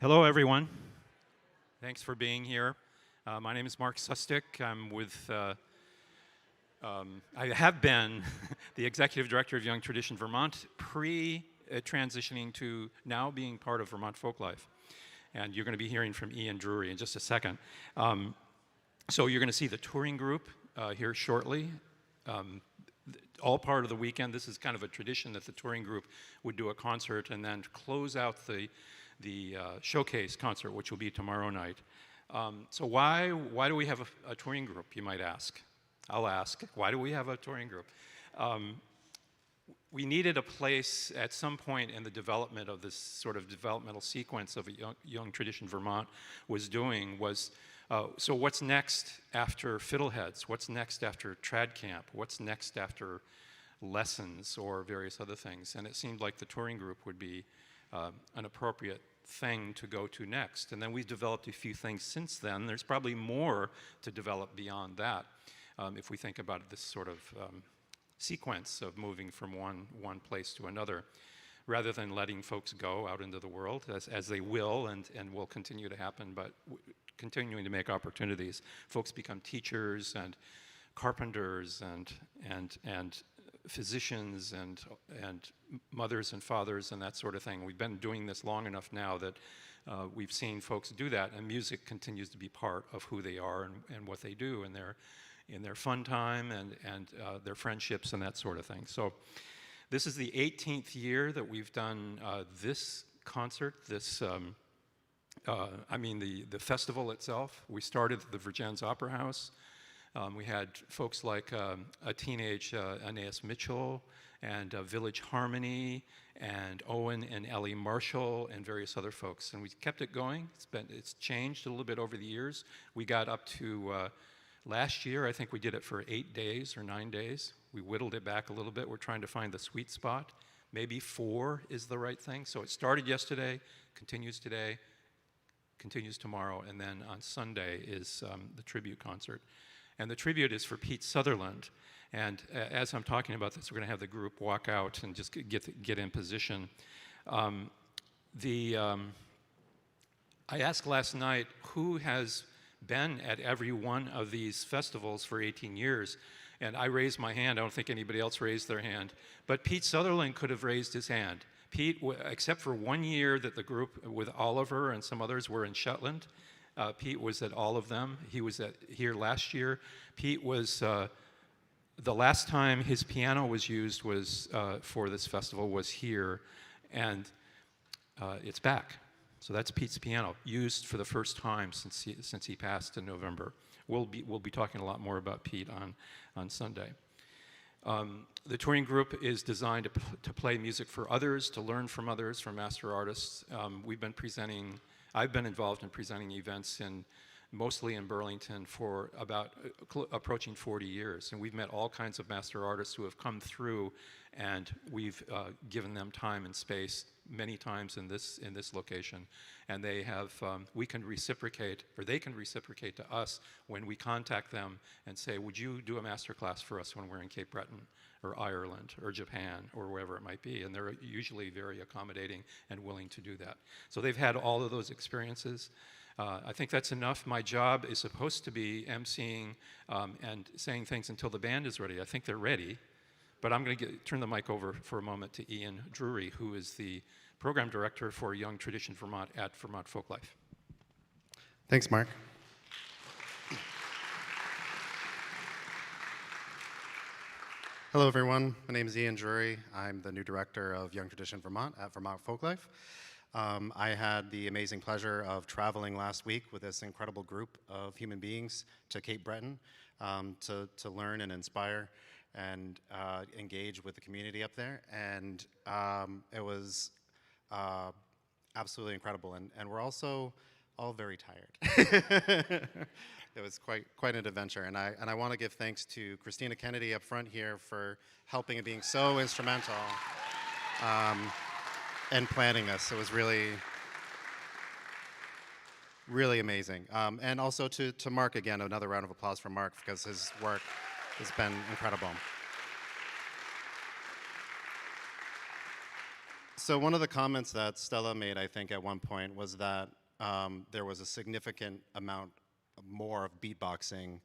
Hello, everyone. Thanks for being here. My name is Mark Sustick. I'm with, I have been the Executive Director of Young Tradition Vermont, transitioning to now being part of Vermont Folklife. And you're going to be hearing from Ian Drury in just a second. So you're going to see the touring group here shortly. All part of the weekend. This is kind of a tradition that the touring group would do a concert and then close out the showcase concert, which will be tomorrow night. So why do we have a touring group, you might ask? I'll ask, why do we have a touring group? We needed a place at some point in the development of this sort of developmental sequence of a young Tradition Vermont was doing was, so what's next after Fiddleheads? What's next after Trad Camp? What's next after lessons or various other things? And it seemed like the touring group would be an appropriate thing to go to next. And then we've developed a few things since then. There's probably more to develop beyond that if we think about this sort of sequence of moving from one place to another, rather than letting folks go out into the world, as they will and will continue to happen, but continuing to make opportunities. Folks become teachers and carpenters and physicians and mothers and fathers and that sort of thing. We've been doing this long enough now that we've seen folks do that, and music continues to be part of who they are and what they do in their fun time and their friendships and that sort of thing. So this is the 18th year that we've done this concert, the festival itself. We started at the Virgins Opera House. We had folks like a teenage Anais Mitchell and Village Harmony and Owen and Ellie Marshall and various other folks. And we kept it going. It's changed a little bit over the years. We got up to last year, I think we did it for 8 days or 9 days. We whittled it back a little bit. We're trying to find the sweet spot. Maybe 4 is the right thing. So it started yesterday, continues today, continues tomorrow, and then on Sunday is the tribute concert. And the tribute is for Pete Sutherland. And as I'm talking about this, we're going to have the group walk out and just get in position. I asked last night who has been at every one of these festivals for 18 years. And I raised my hand. I don't think anybody else raised their hand. But Pete Sutherland could have raised his hand. Pete, except for 1 year that the group with Oliver and some others were in Shetland, Pete was at all of them. He was here last year. Pete was, the last time his piano was used was for this festival was here, and it's back. So that's Pete's piano, used for the first time since he passed in November. We'll be talking a lot more about Pete on Sunday. The touring group is designed to play music for others, to learn from others, from master artists. I've been involved in presenting events mostly in Burlington for about approaching 40 years. And we've met all kinds of master artists who have come through, and we've given them time and space many times in this location. And we can reciprocate, or they can reciprocate to us when we contact them and say, would you do a master class for us when we're in Cape Breton or Ireland or Japan or wherever it might be? And they're usually very accommodating and willing to do that. So they've had all of those experiences. I think that's enough. My job is supposed to be emceeing and saying things until the band is ready. I think they're ready, but I'm going to turn the mic over for a moment to Ian Drury, who is the program director for Young Tradition Vermont at Vermont Folklife. Thanks, Mark. Hello, everyone. My name is Ian Drury. I'm the new director of Young Tradition Vermont at Vermont Folklife. I had the amazing pleasure of traveling last week with this incredible group of human beings to Cape Breton to learn and inspire and engage with the community up there. And it was absolutely incredible. And we're also all very tired. It was quite an adventure. And I want to give thanks to Christina Kennedy up front here for helping and being so instrumental in planning this. It was really, really amazing. And also to Mark again, another round of applause for Mark, because his work has been incredible. So one of the comments that Stella made, I think, at one point was that there was a significant amount more of beatboxing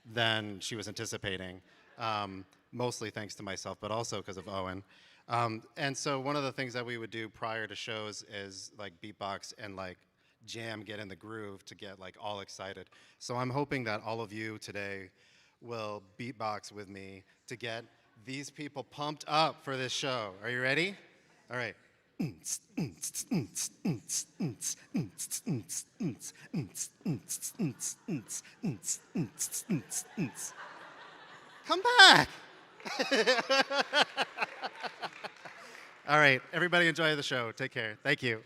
than she was anticipating, mostly thanks to myself, but also because of Owen. And so one of the things that we would do prior to shows is like beatbox and like jam, get in the groove to get like all excited. So I'm hoping that all of you today will beatbox with me to get these people pumped up for this show. Are you ready? All right. Come back. All right, everybody enjoy the show. Take care. Thank you.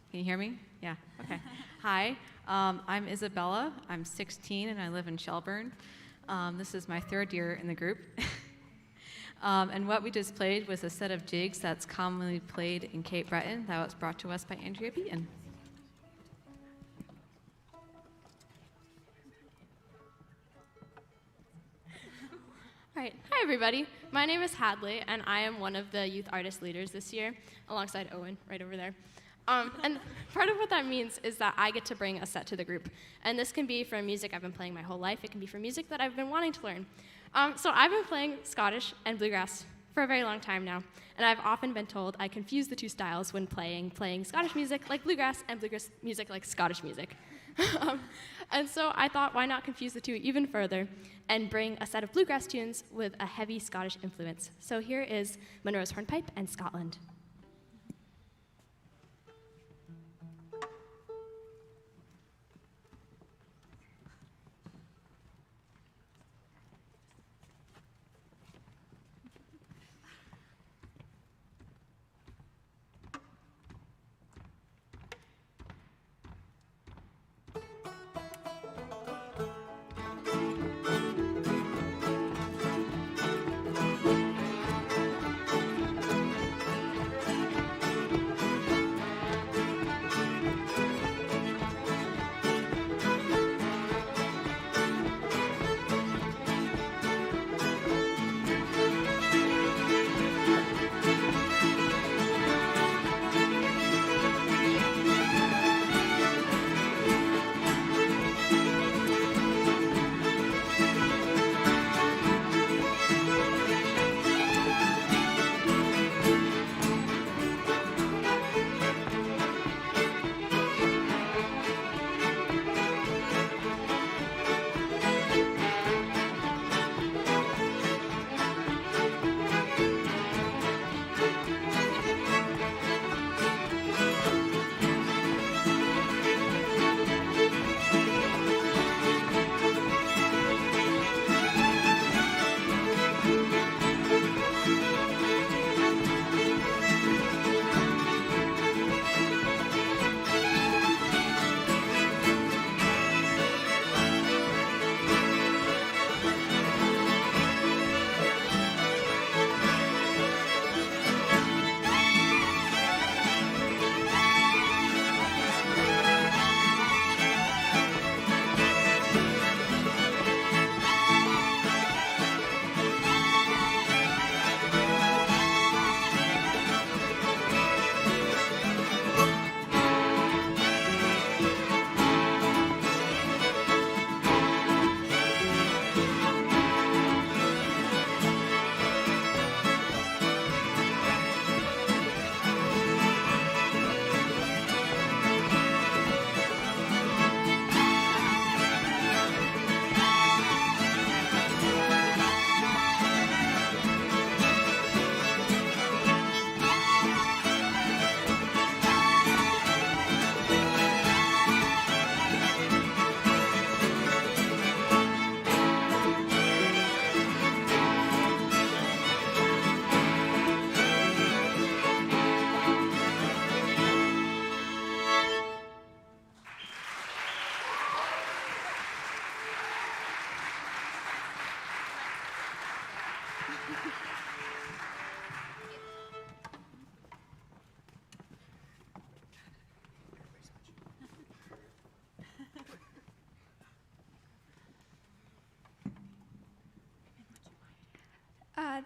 Can you hear me? Yeah, okay. Hi, I'm Isabella. I'm 16 and I live in Shelburne. This is my third year in the group. And what we just played was a set of jigs that's commonly played in Cape Breton that was brought to us by Andrea Beaton. All right. Hi, everybody. My name is Hadley, and I am one of the youth artist leaders this year, alongside Owen, right over there. And part of what that means is that I get to bring a set to the group. And this can be from music I've been playing my whole life. It can be from music that I've been wanting to learn. So I've been playing Scottish and bluegrass for a very long time now. And I've often been told I confuse the two styles when playing Scottish music like bluegrass and bluegrass music like Scottish music. And so I thought, why not confuse the two even further and bring a set of bluegrass tunes with a heavy Scottish influence. So here is Monroe's Hornpipe and Scotland.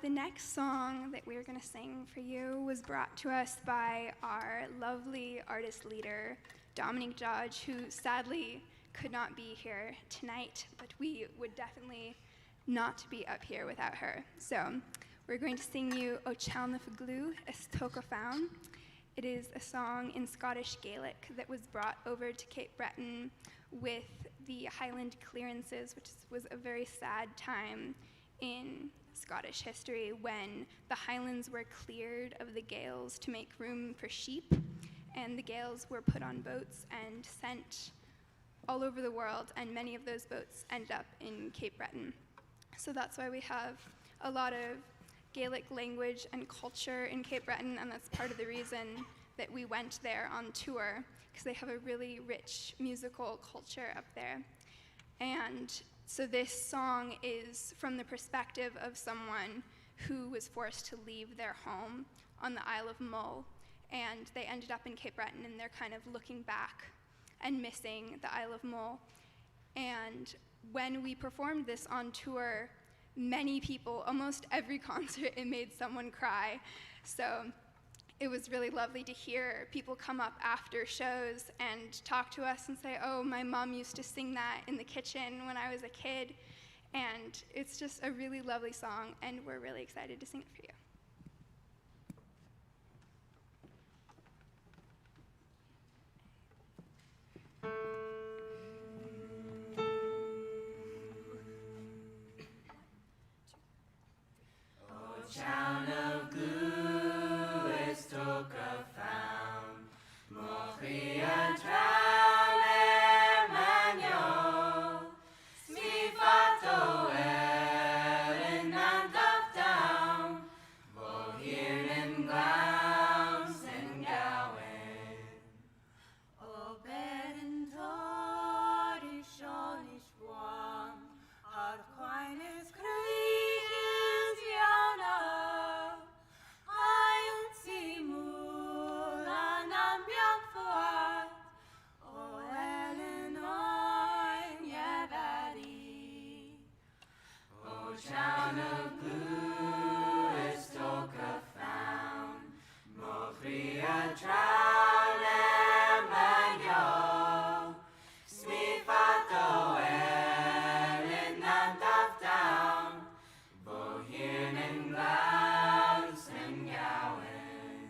The next song that we're going to sing for you was brought to us by our lovely artist leader, Dominique Dodge, who sadly could not be here tonight, but we would definitely not be up here without her. So we're going to sing you O Cheann na Faglu is Tóca Fánn. It is a song in Scottish Gaelic that was brought over to Cape Breton with the Highland clearances, which was a very sad time in Scottish history when the Highlands were cleared of the Gaels to make room for sheep, and the Gaels were put on boats and sent all over the world, and many of those boats end up in Cape Breton. So that's why we have a lot of Gaelic language and culture in Cape Breton, and that's part of the reason that we went there on tour, because they have a really rich musical culture up there. And so this song is from the perspective of someone who was forced to leave their home on the Isle of Mull, and they ended up in Cape Breton, and they're kind of looking back and missing the Isle of Mull. And when we performed this on tour, many people, almost every concert, it made someone cry. So it was really lovely to hear people come up after shows and talk to us and say, oh, my mom used to sing that in the kitchen when I was a kid. And it's just a really lovely song, and we're really excited to sing it for you. Town of glue is took a found, Mochia drown Emmanuel, Smifato in and of down, Bohirn grounds and Gowen. Obed and Tori Shonish one, Arquines Creekins Yana, Ion Simul and Ambiant Fuat, O Illinois Yabadi. O town of blue is Toka found, Mochria drown Emmanuel, Smifato in and of down, Bohirn and Glouds and Gowen.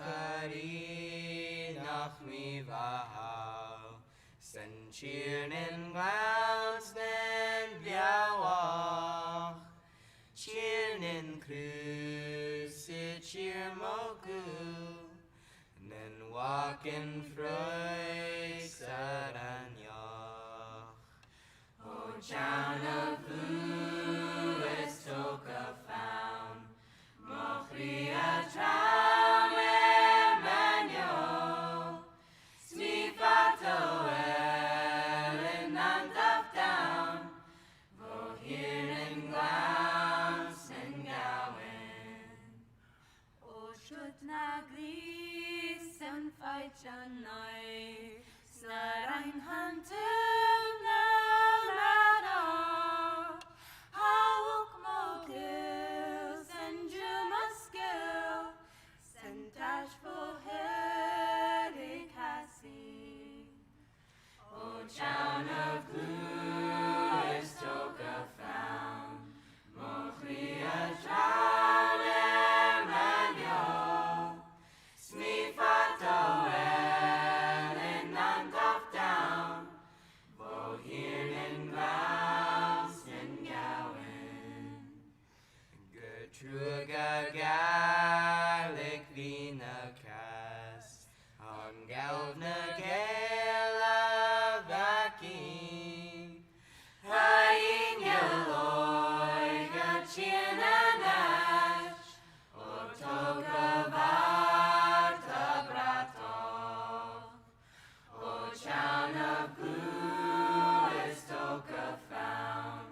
Ochari nach mi vahal, Senchirn and Glouds then Biawach, Chirn and Cruz, Chir Mogu, Nen walk in Freud Saranyach. O town of blue is Toka found, Mochria drown Emmanuel, Smifato in and of down, Bohirn and Glouds and Gowen. O should na gris and fight Janai, Snarain hunting na mada, Hawk Mogils and Jumaskill, Sentash Boheri Cassie. O town of glue is Toka found, Mochria drown Emmanuel, Smifato in and of down, Bohirn and Glouds and Gowen. Gertrude Garlic Vina Cast, on Galvna Gala Vakin, Hain Yelloy Gachin and Ash, O Toka Varta Bratok. O town of glue is Toka found,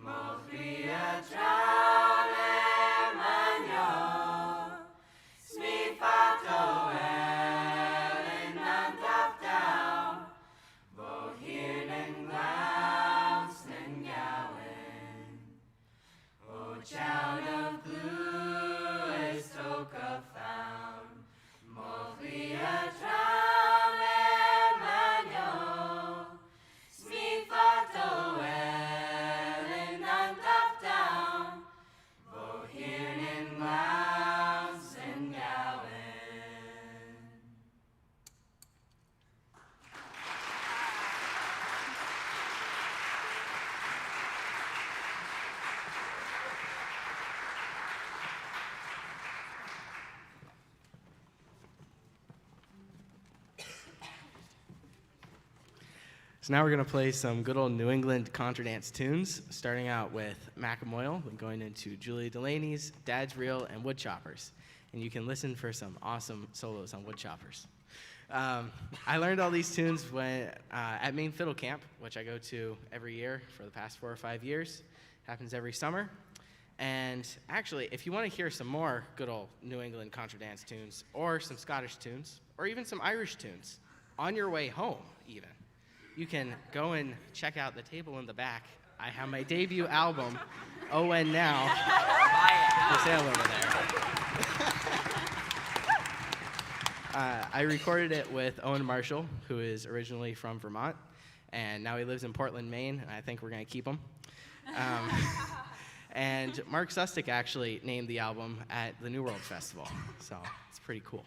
Mochria drown Emmanuel, Smifato in and of down, Bohirn and Glouds and Gowen. O town of glue is Toka found, Mochria drown Emmanuel, Smifato in and of down, Bohirn and Glouds and Gowen. So now we're going to play some good old New England contra dance tunes, starting out with Macamoyle, then going into Julia Delaney's Dad's Reel and Woodchoppers. And you can listen for some awesome solos on Woodchoppers. I learned all these tunes when at Maine Fiddle Camp, which I go to every year for the past 4 or 5 years. Happens every summer. And actually, if you want to hear some more good old New England contra dance tunes, or some Scottish tunes, or even some Irish tunes, on your way home even, you can go and check out the table in the back. I have my debut album, Oh and Now, for sale over there. I recorded it with Owen Marshall, who is originally from Vermont, and now he lives in Portland, Maine, and I think we're going to keep him. And Mark Sustick actually named the album at the New World Festival, so it's pretty cool.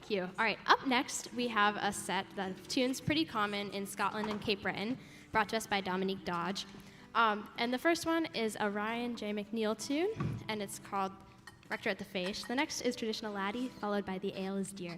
Thank you. All right, up next, we have a set of tunes pretty common in Scotland and Cape Breton, brought to us by Dominique Dodge. And the first one is a Ryan J. McNeil tune, and it's called Rector at the Fèis. The next is Traditional Laddie, followed by The Ale is Dear.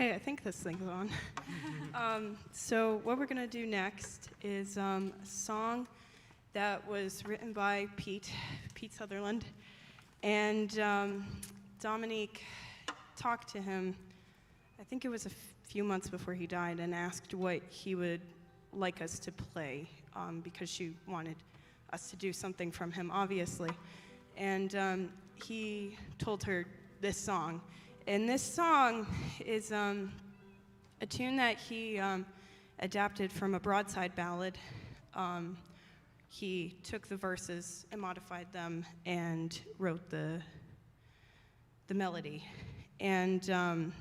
Okay, I think this thing's on. So what we're gonna do next is a song that was written by Pete Sutherland, and Dominique talked to him, I think it was a few months before he died, and asked what he would like us to play, because she wanted us to do something from him, obviously. And he told her this song. And this song is a tune that he adapted from a broadside ballad. He took the verses and modified them and wrote the melody. And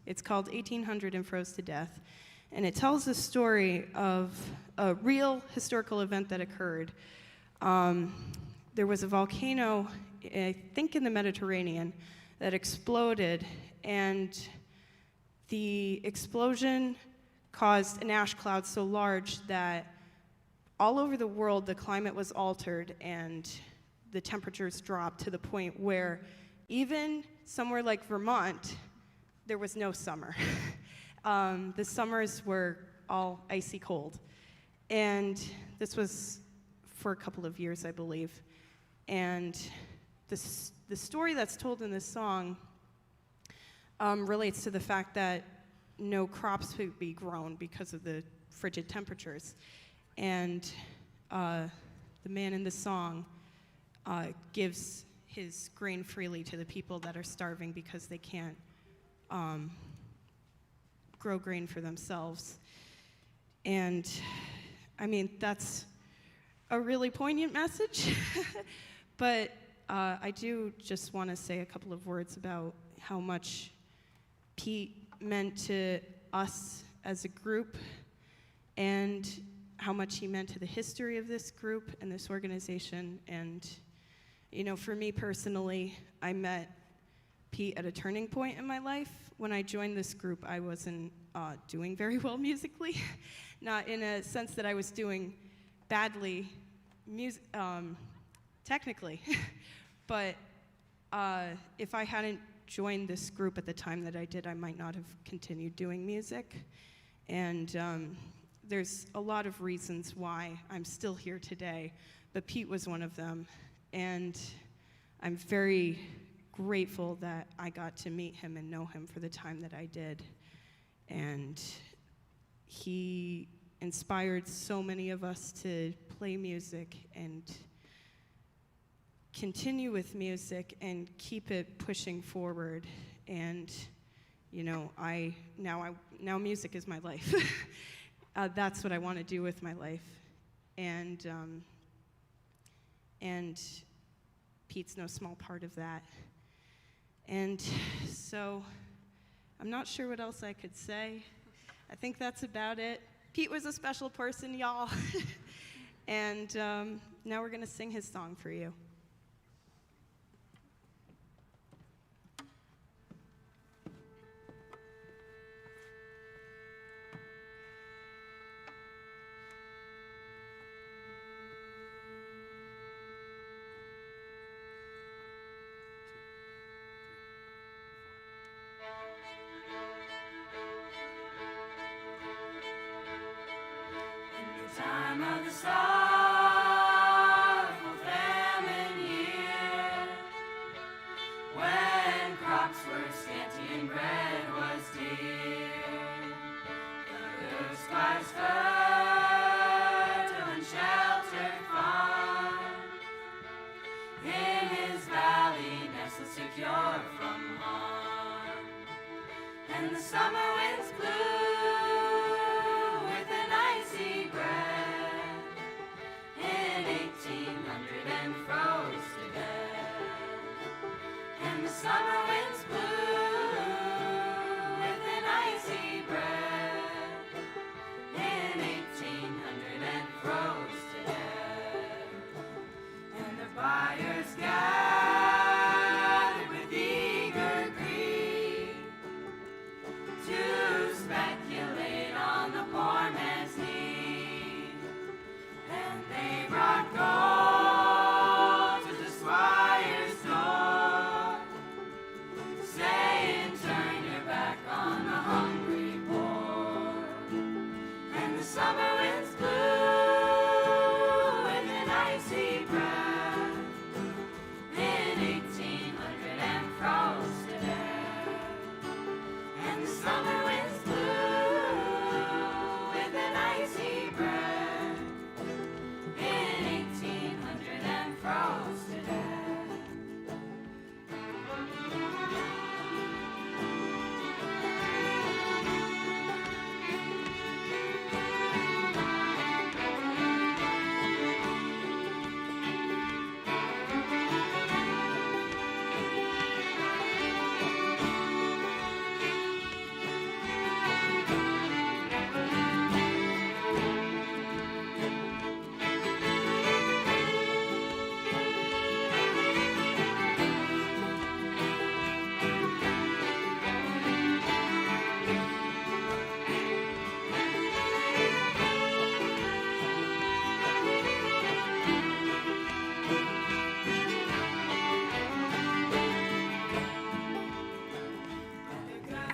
it's called 1800 and Froze to Death. And it tells the story of a real historical event that occurred. There was a volcano, I think in the Mediterranean, that exploded, and the explosion caused an ash cloud so large that all over the world the climate was altered and the temperatures dropped to the point where even somewhere like Vermont, there was no summer. The summers were all icy cold. And this was for a couple of years, I believe. And the story that's told in this song relates to the fact that no crops would be grown because of the frigid temperatures. And the man in the song gives his grain freely to the people that are starving because they can't grow grain for themselves. And I mean, that's a really poignant message. But I do just want to say a couple of words about how much Pete meant to us as a group, and how much he meant to the history of this group and this organization. And, you know, for me personally, I met Pete at a turning point in my life. When I joined this group, I wasn't doing very well musically. Not in a sense that I was doing badly technically, but if I hadn't joined this group at the time that I did, I might not have continued doing music. And there's a lot of reasons why I'm still here today, but Pete was one of them. And I'm very grateful that I got to meet him and know him for the time that I did. And he inspired so many of us to play music and continue with music and keep it pushing forward. And you know, now music is my life. That's what I want to do with my life. And Pete's no small part of that. And so I'm not sure what else I could say. I think that's about it. Pete was a special person, y'all. And now we're going to sing his song for you. Time of the sorrowful famine year, when crops were scanty and bread was dear, the sky's fertile and sheltered farm, in his valley nestled secure from harm, and the summer winds blew with an icy breath, summer winds blew with an icy breath. In 1800 and froze to death. And the summer winds blew with an icy breath. In 1800 and froze to death.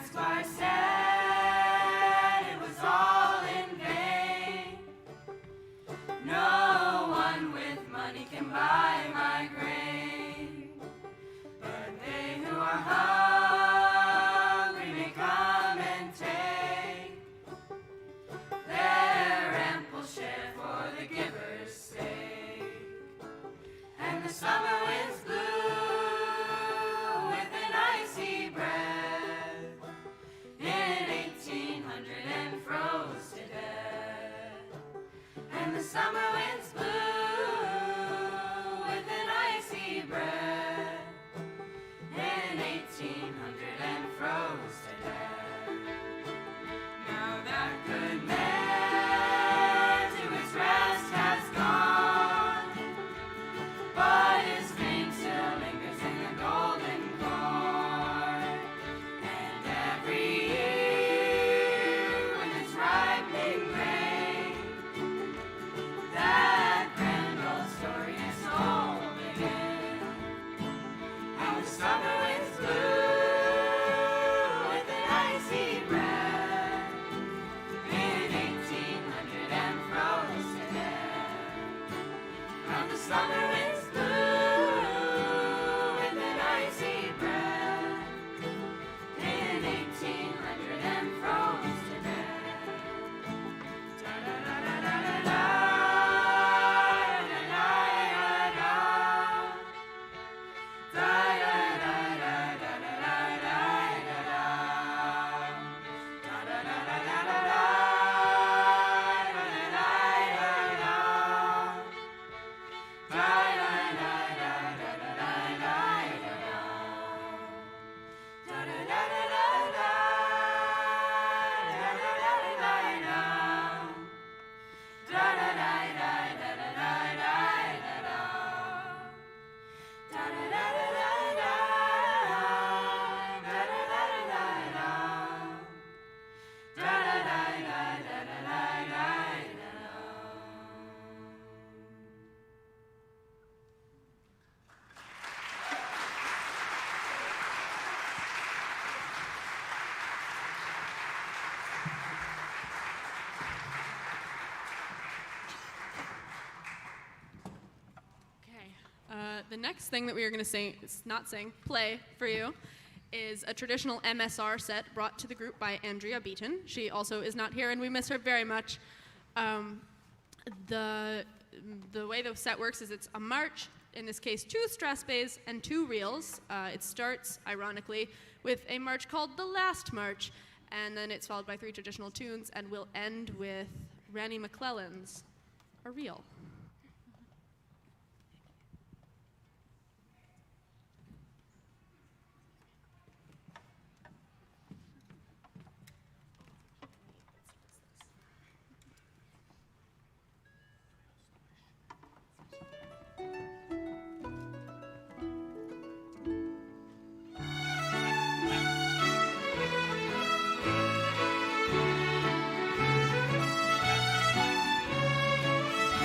Squire said it was all in vain. No one with money can buy my grain. But they who are hungry may come and take their ample share for the giver's sake. And the summer winds blew with an icy breath. In 1800 and froze to death. And the summer winds blew with an icy breath. In 1800 and froze to death. Now that good man to his rest has gone, but his name still lingers in the golden corn. And every year when it's ripening grain, that grand old story is told again. How the summer winds blew with an icy breath. In 1800 and froze to death. How the summer winds blew with an icy breath. In 1800 and froze to death. Da-da-da-da-da-da-da. Da-da-da-da-da-da. The next thing that we are going to play for you is a traditional MSR set brought to the group by Andrea Beaton. She also is not here, and we miss her very much. The way the set works is it's a march, in this case 2 strathspeys and 2 reels. It starts, ironically, with a march called The Last March, and then it's followed by 3 traditional tunes, and we'll end with Rannie McClellan's A Reel.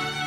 Da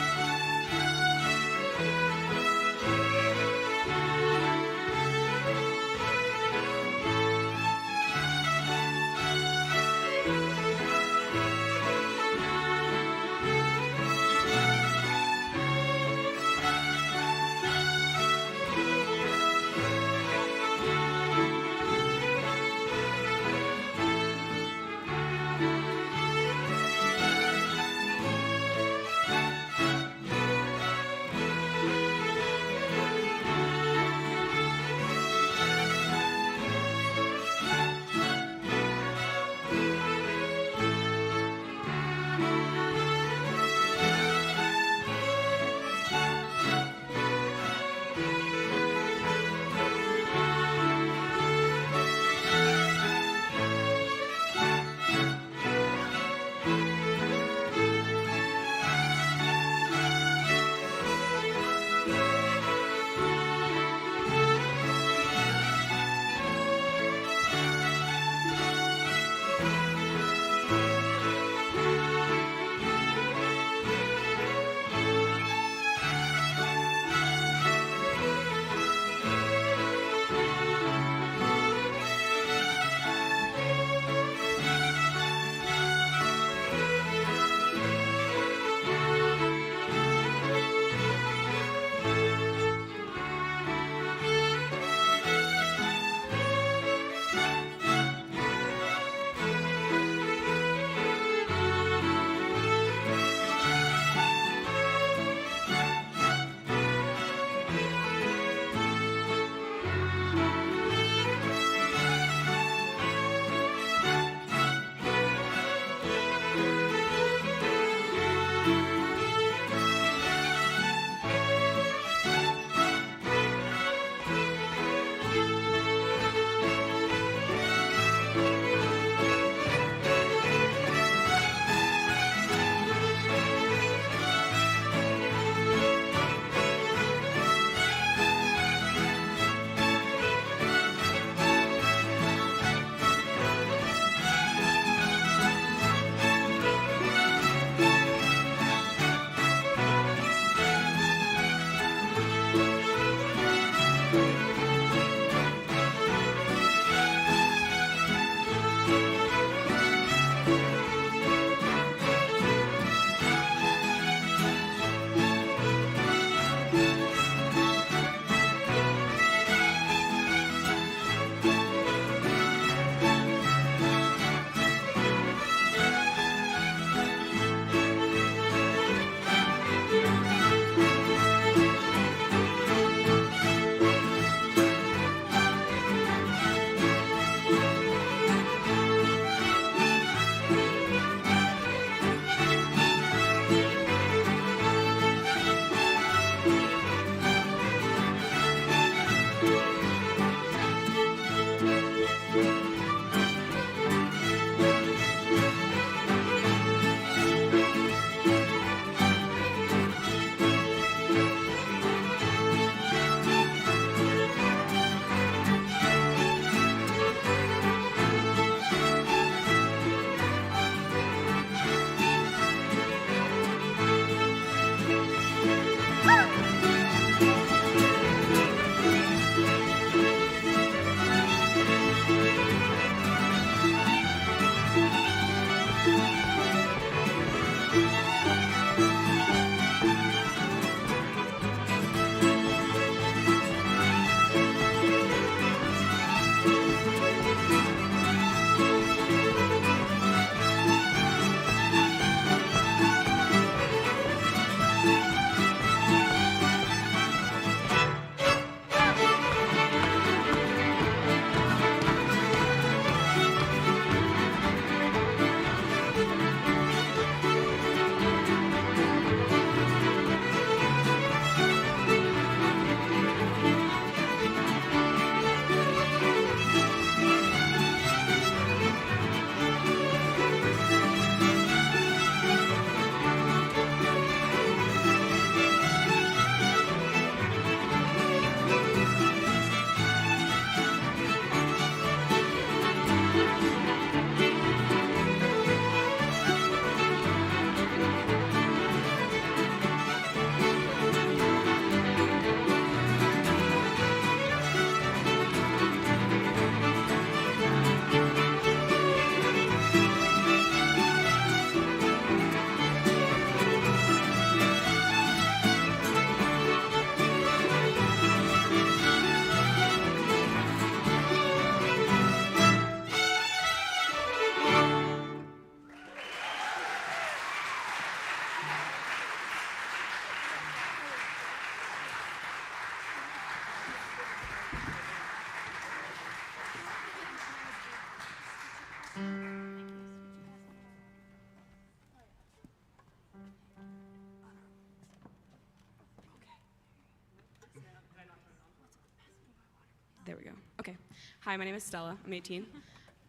There we go. Okay. Hi, my name is Stella. I'm 18.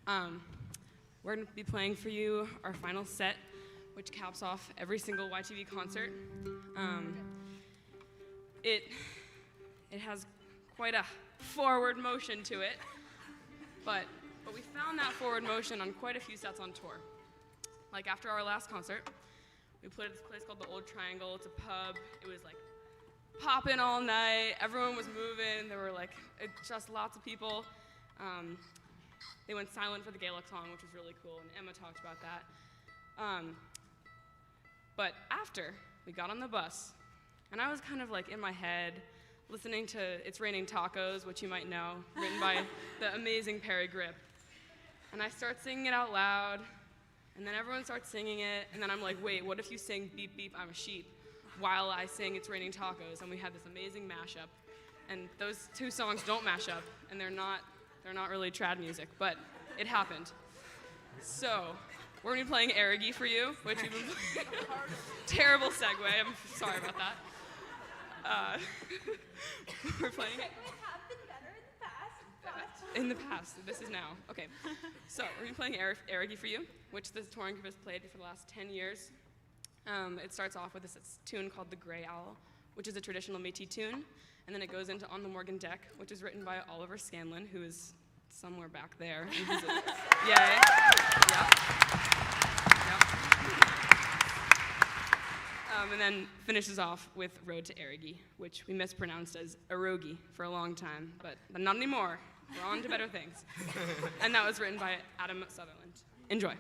We're going to be playing for you our final set, which caps off every single YTV concert. It has quite a forward motion to it, but we found that forward motion on quite a few sets on tour. Like after our last concert, we played at this place called the Old Triangle. It's a pub. It was like popping all night. Everyone was moving. There were like just lots of people. They went silent for the Gaelic song, which was really cool, and Emma talked about that. But after we got on the bus, and I was kind of like in my head, listening to It's Raining Tacos, which you might know, written by the amazing Perry Grip. And I start singing it out loud, and then everyone starts singing it, and then I'm like, wait, what if you sing Beep Beep, I'm a Sheep, while I sing It's Raining Tacos? And we had this amazing mashup. And those two songs don't mash up, and they're not really trad music, but it happened. So, we're gonna be playing Erigi for you, which we've been playing. Terrible segue, I'm sorry about that. We're playing. It have been better in the past, In the past, this is now. Okay, so we're gonna be playing Erigi for you, which the touring group has played for the last 10 years. It starts off with this tune called The Grey Owl, which is a traditional Métis tune, and then it goes into On the Morgan Deck, which is written by Oliver Scanlon, who is somewhere back there. And he's yeah. And then finishes off with Road to Erigi, which we mispronounced as Erogi for a long time, but not anymore. We're on to better things. And that was written by Adam Sutherland. Enjoy.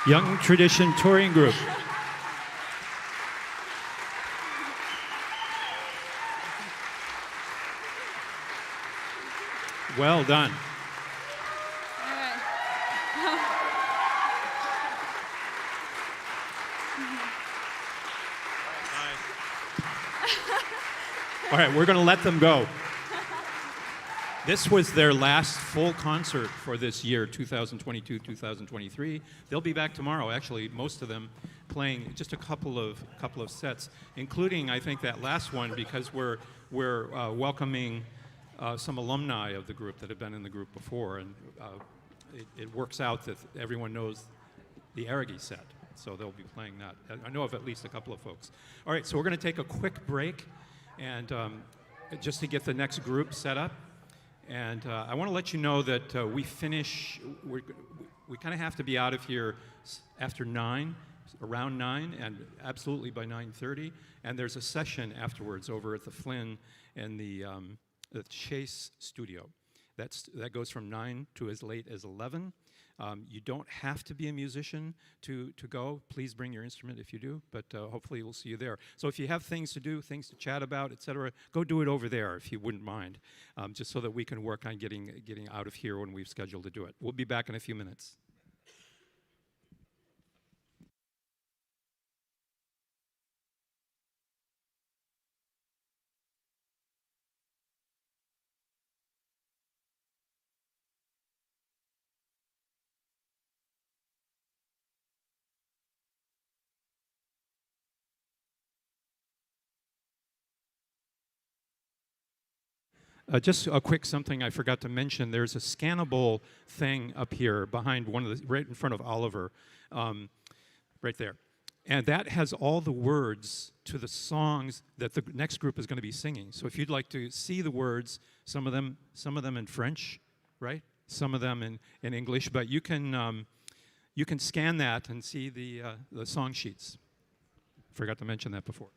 Young Tradition Touring Group. Well done. All right. All right, we're going to let them go. This was their last full concert for this year, 2022-2023. They'll be back tomorrow. Actually, most of them playing just a couple of sets, including I think that last one because we're welcoming some alumni of the group that have been in the group before, and it works out that everyone knows the Aragi set, so they'll be playing that. I know of at least a couple of folks. All right, so we're going to take a quick break, and just to get the next group set up. And I want to let you know that we kind of have to be out of here after 9, around 9, and absolutely by 9:30. And there's a session afterwards over at the Flynn and the Chase studio. That goes from 9 to as late as 11. You don't have to be a musician to go. Please bring your instrument if you do, but hopefully we'll see you there. So if you have things to do, things to chat about, etc., go do it over there if you wouldn't mind, just so that we can work on getting out of here when we've scheduled to do it. We'll be back in a few minutes. Just a quick something I forgot to mention. There's a scannable thing up here behind right in front of Oliver, right there. And that has all the words to the songs that the next group is going to be singing. So if you'd like to see the words, some of them in French, right? Some of them in English, but you can scan that and see the song sheets. Forgot to mention that before.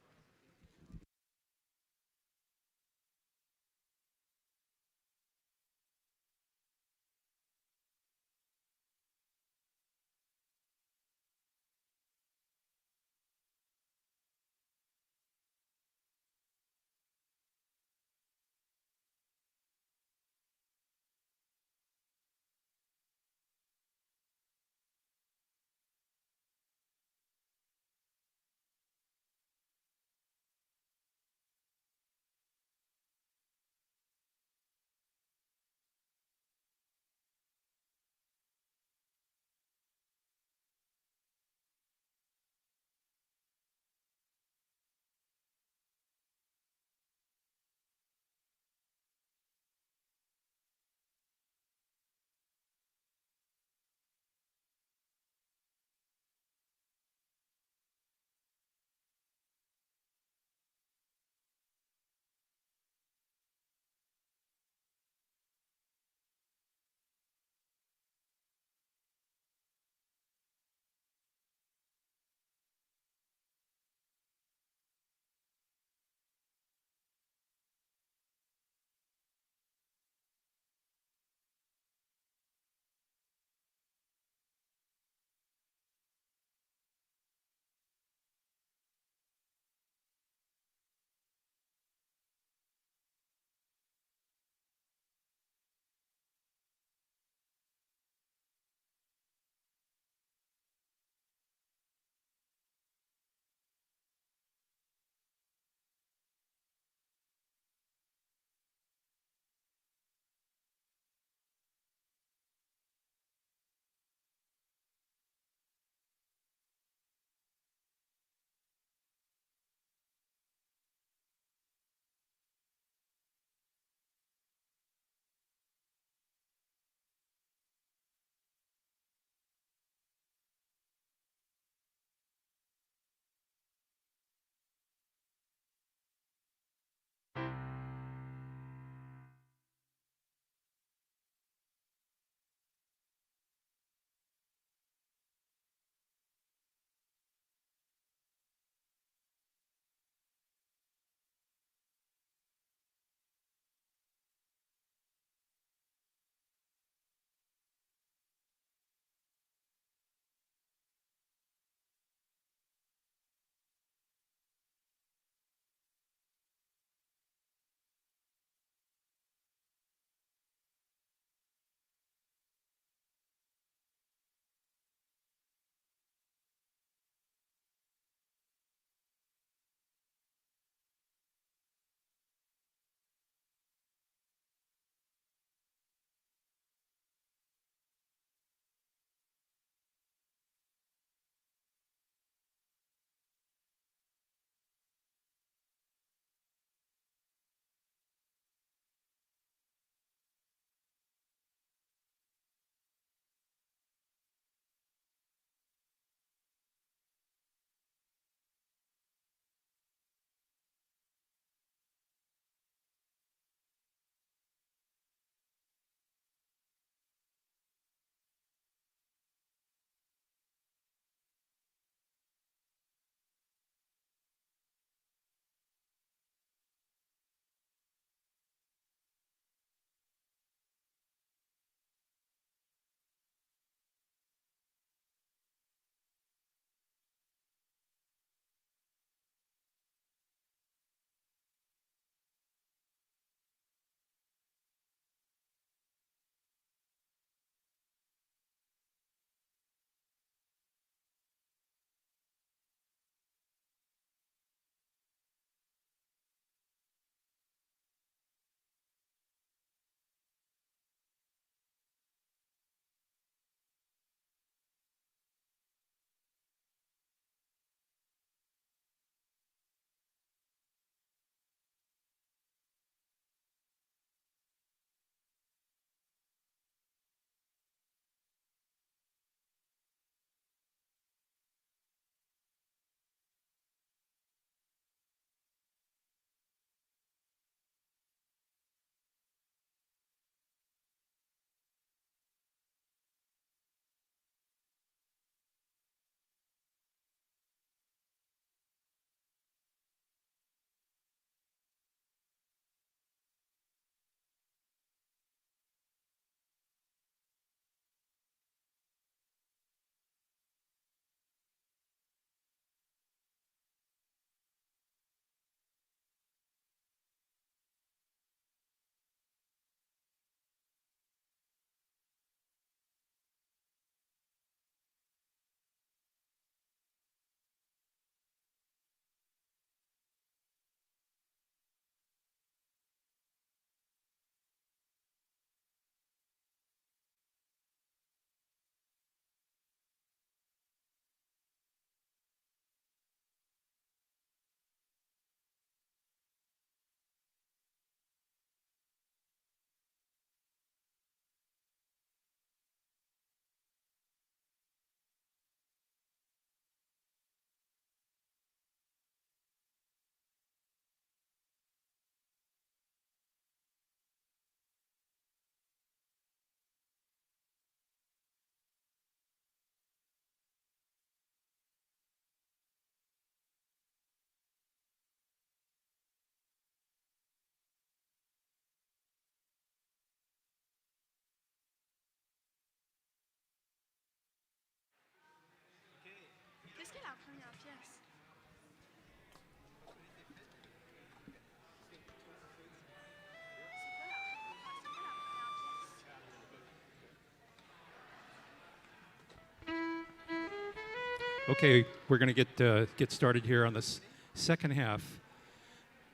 Okay, we're going to get started here on this second half.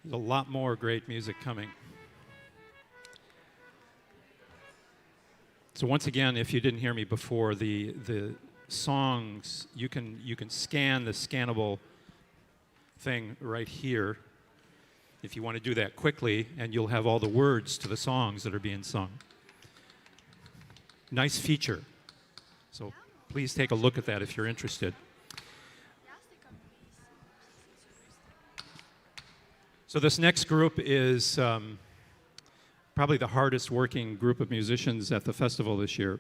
There's a lot more great music coming. So once again, if you didn't hear me before, the songs, you can scan the scannable thing right here if you want to do that quickly, and you'll have all the words to the songs that are being sung. Nice feature. So please take a look at that if you're interested. So this next group is probably the hardest working group of musicians at the festival this year.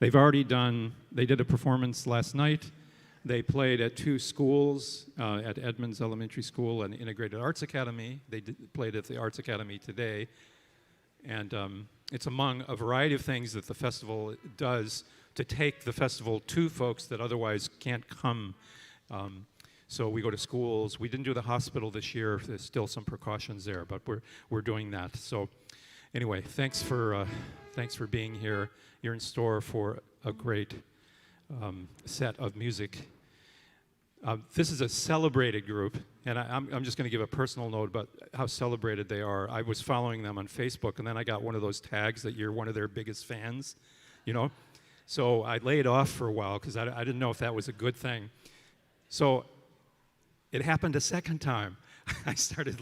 They did a performance last night. They played at two schools, at Edmonds Elementary School and Integrated Arts Academy. They played at the Arts Academy today. And it's among a variety of things that the festival does to take the festival to folks that otherwise can't come. So we go to schools. We didn't do the hospital this year. There's still some precautions there, but we're doing that. So anyway, thanks for being here. You're in store for a great set of music. This is a celebrated group, and I'm just going to give a personal note about how celebrated they are. I was following them on Facebook, and then I got one of those tags that you're one of their biggest fans, you know? So I laid off for a while because I didn't know if that was a good thing. So it happened a second time. I started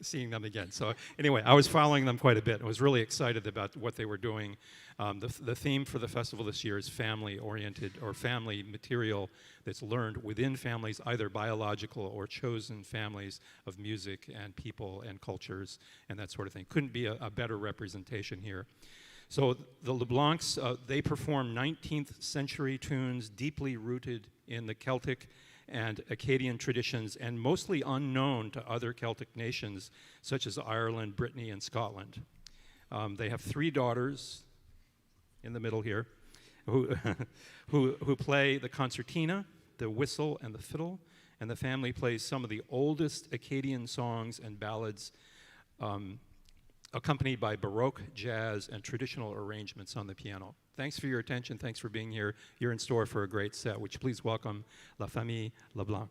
seeing them again. So anyway, I was following them quite a bit. I was really excited about what they were doing. The theme for the festival this year is family-oriented, or family material that's learned within families, either biological or chosen families of music and people and cultures and that sort of thing. Couldn't be a better representation here. So the LeBlancs, they perform 19th century tunes deeply rooted in the Celtic and Acadian traditions, and mostly unknown to other Celtic nations, such as Ireland, Brittany, and Scotland. They have three daughters, in the middle here, who play the concertina, the whistle, and the fiddle, and the family plays some of the oldest Acadian songs and ballads, accompanied by Baroque, jazz, and traditional arrangements on the piano. Thanks for your attention. Thanks for being here. You're in store for a great set. Would you please welcome La Famille LeBlanc.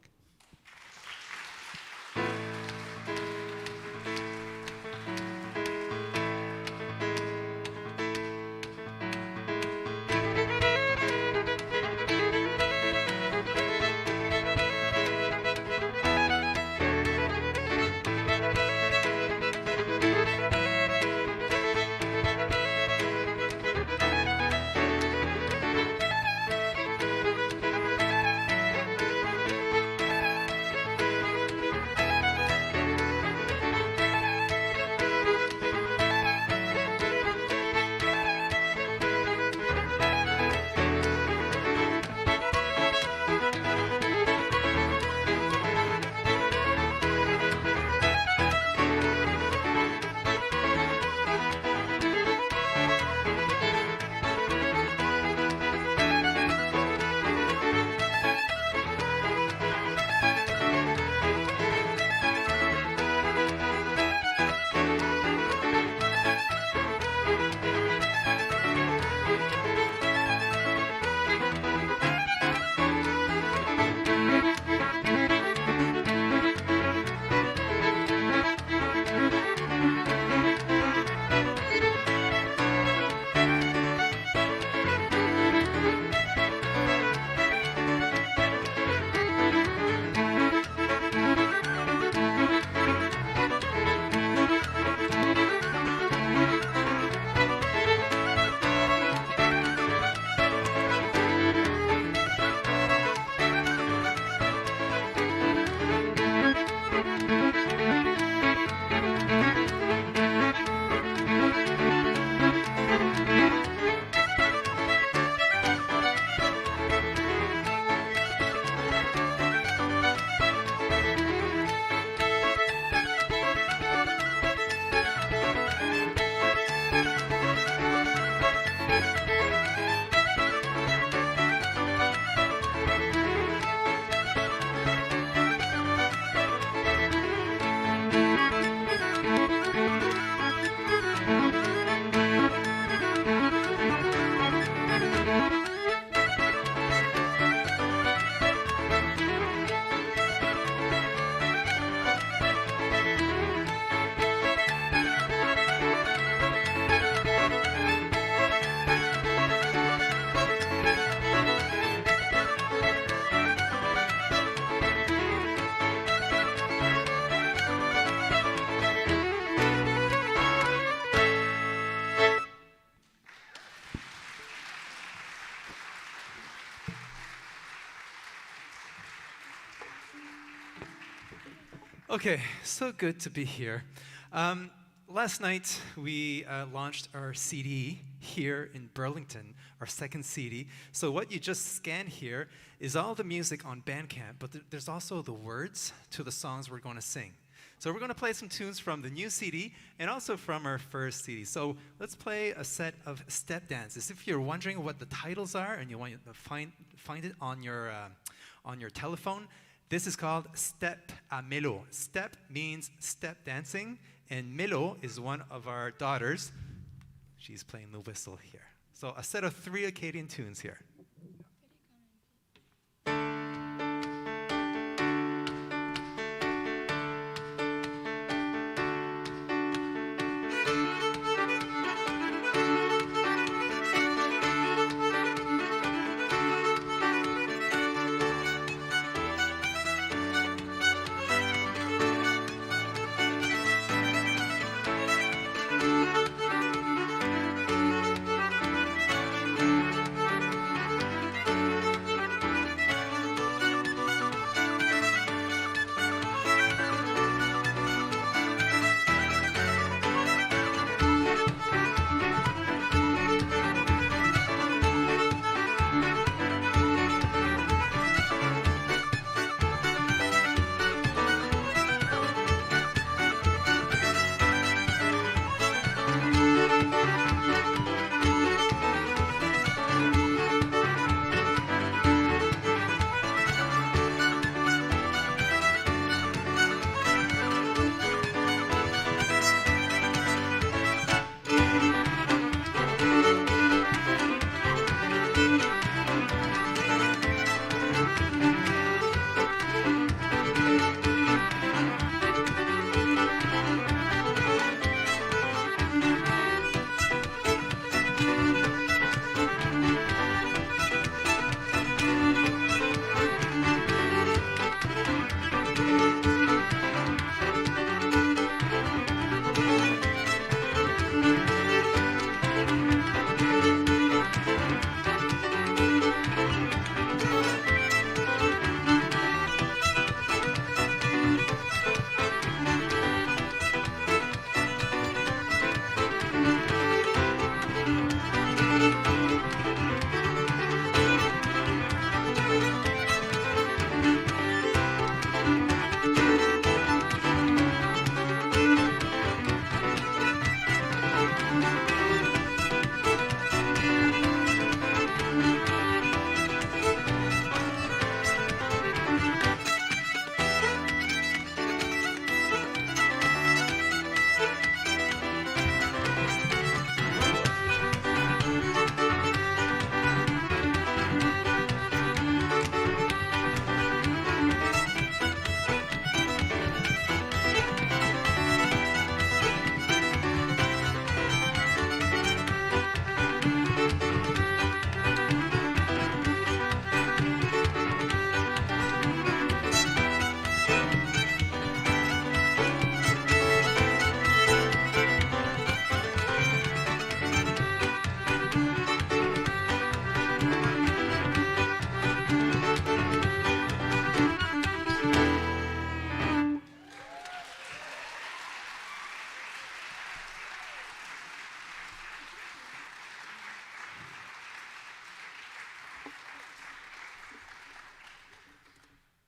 Okay, so good to be here. Last night, we launched our CD here in Burlington, our second CD. So what you just scanned here is all the music on Bandcamp, but there's also the words to the songs we're going to sing. So we're going to play some tunes from the new CD and also from our first CD. So let's play a set of step dances. If you're wondering what the titles are and you want to find it on your telephone, this is called Step à Mélo. Step means step dancing, and Mélo is one of our daughters. She's playing the whistle here. So a set of 3 Acadian tunes here.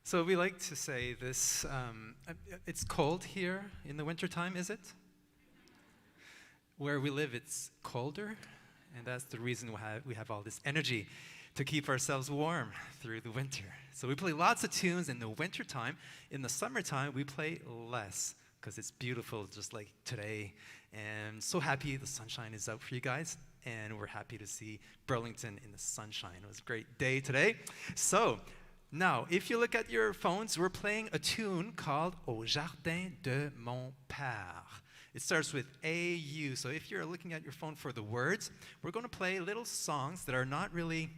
So we like to say this, it's cold here in the wintertime, is it? Where we live, it's colder, and that's the reason we have all this energy to keep ourselves warm through the winter. So we play lots of tunes in the wintertime. In the summertime, we play less because it's beautiful just like today. And so happy the sunshine is out for you guys, and we're happy to see Burlington in the sunshine. It was a great day today. So now, if you look at your phones, we're playing a tune called Au Jardin de mon Père. It starts with AU. So if you're looking at your phone for the words, we're going to play little songs that are not really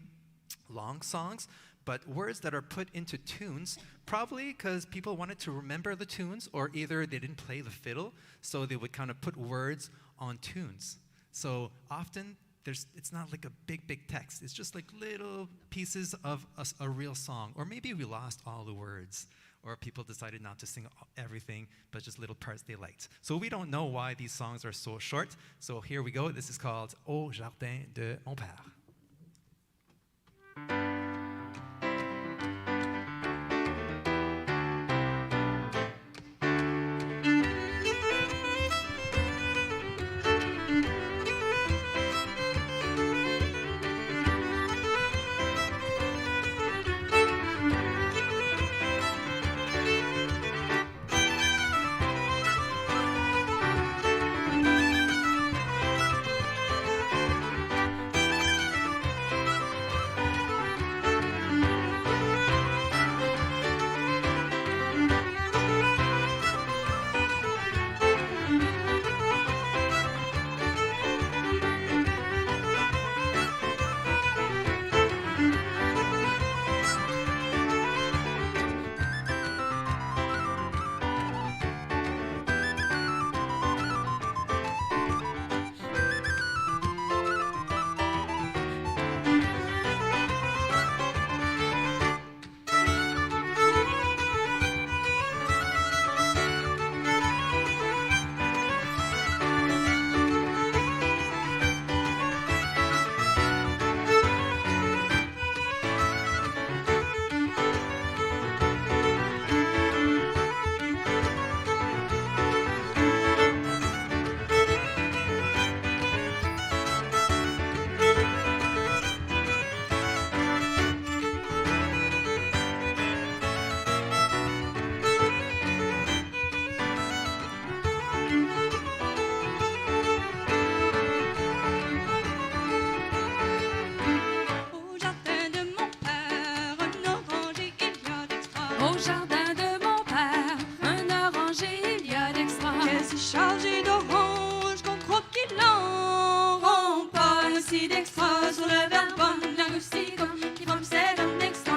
long songs, but words that are put into tunes, probably because people wanted to remember the tunes, or either they didn't play the fiddle, so they would kind of put words on tunes. So often, it's not like a big text. It's just like little pieces of a real song. Or maybe we lost all the words, or people decided not to sing everything, but just little parts they liked. So we don't know why these songs are so short. So here we go. This is called Au Jardin de mon Père. Au jardin de mon père, un oranger il y a d'extra. Qu'est-ce chargé d'orange qu'on croit qu'il en rend pas aussi d'extra sur le verbum, la Russie comme qui forme c'est un extra.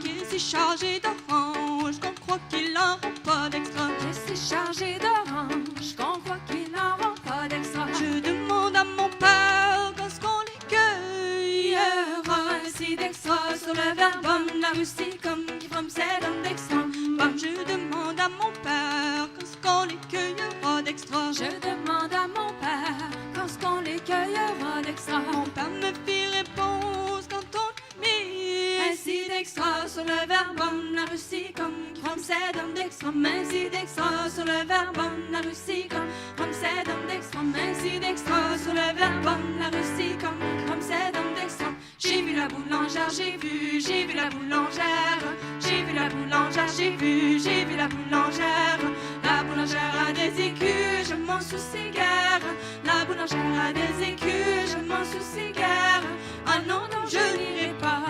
Qu'est-ce chargé d'orange qu'on croit qu'il en rend pas d'extra. Qu'est-ce chargé d'orange qu'on croit qu'il en rend pas d'extra. Je demande à mon père quand ce qu'on les cueillera ainsi d'extra sur le verbum, la Russie comme qui forme c'est un extra. Je demande à mon père quand ce qu'on les cueillera d'extra. Je demande à mon père quand ce qu'on les cueillera d'extra. Mon père me fit réponse quand on mit ainsi d'extra sur le verbum, la Russie comme c'est un d'extra. Ainsi d'extra sur le verbum, la Russie comme c'est un d'extra. Ainsi d'extra sur le verbum, la Russie comme c'est un d'extra. J'ai vu la boulangère, j'ai vu la boulangère. J'ai vu la boulangère, j'ai vu la boulangère. La boulangère a des écus, je m'en soucie guère. La boulangère a des écus, je m'en soucie guère. Ah non, non, je n'irai pas.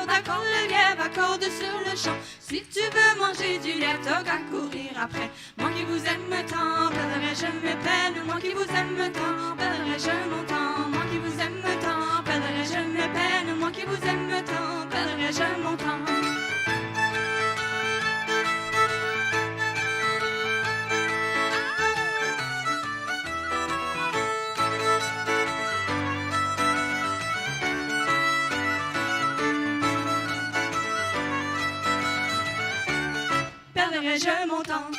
Accorde le lièvre, accorde sur le champ. Si tu veux manger du lièvre, t'as qu'à courir après. Moi qui vous aime tant, perdrai-je mes peines. Moi qui vous aime tant, perdrai-je mon temps. Moi qui vous aime tant, perdrai-je mes peines. Moi qui vous aime tant, perdrai-je mon temps. Perdrai-je mon temps.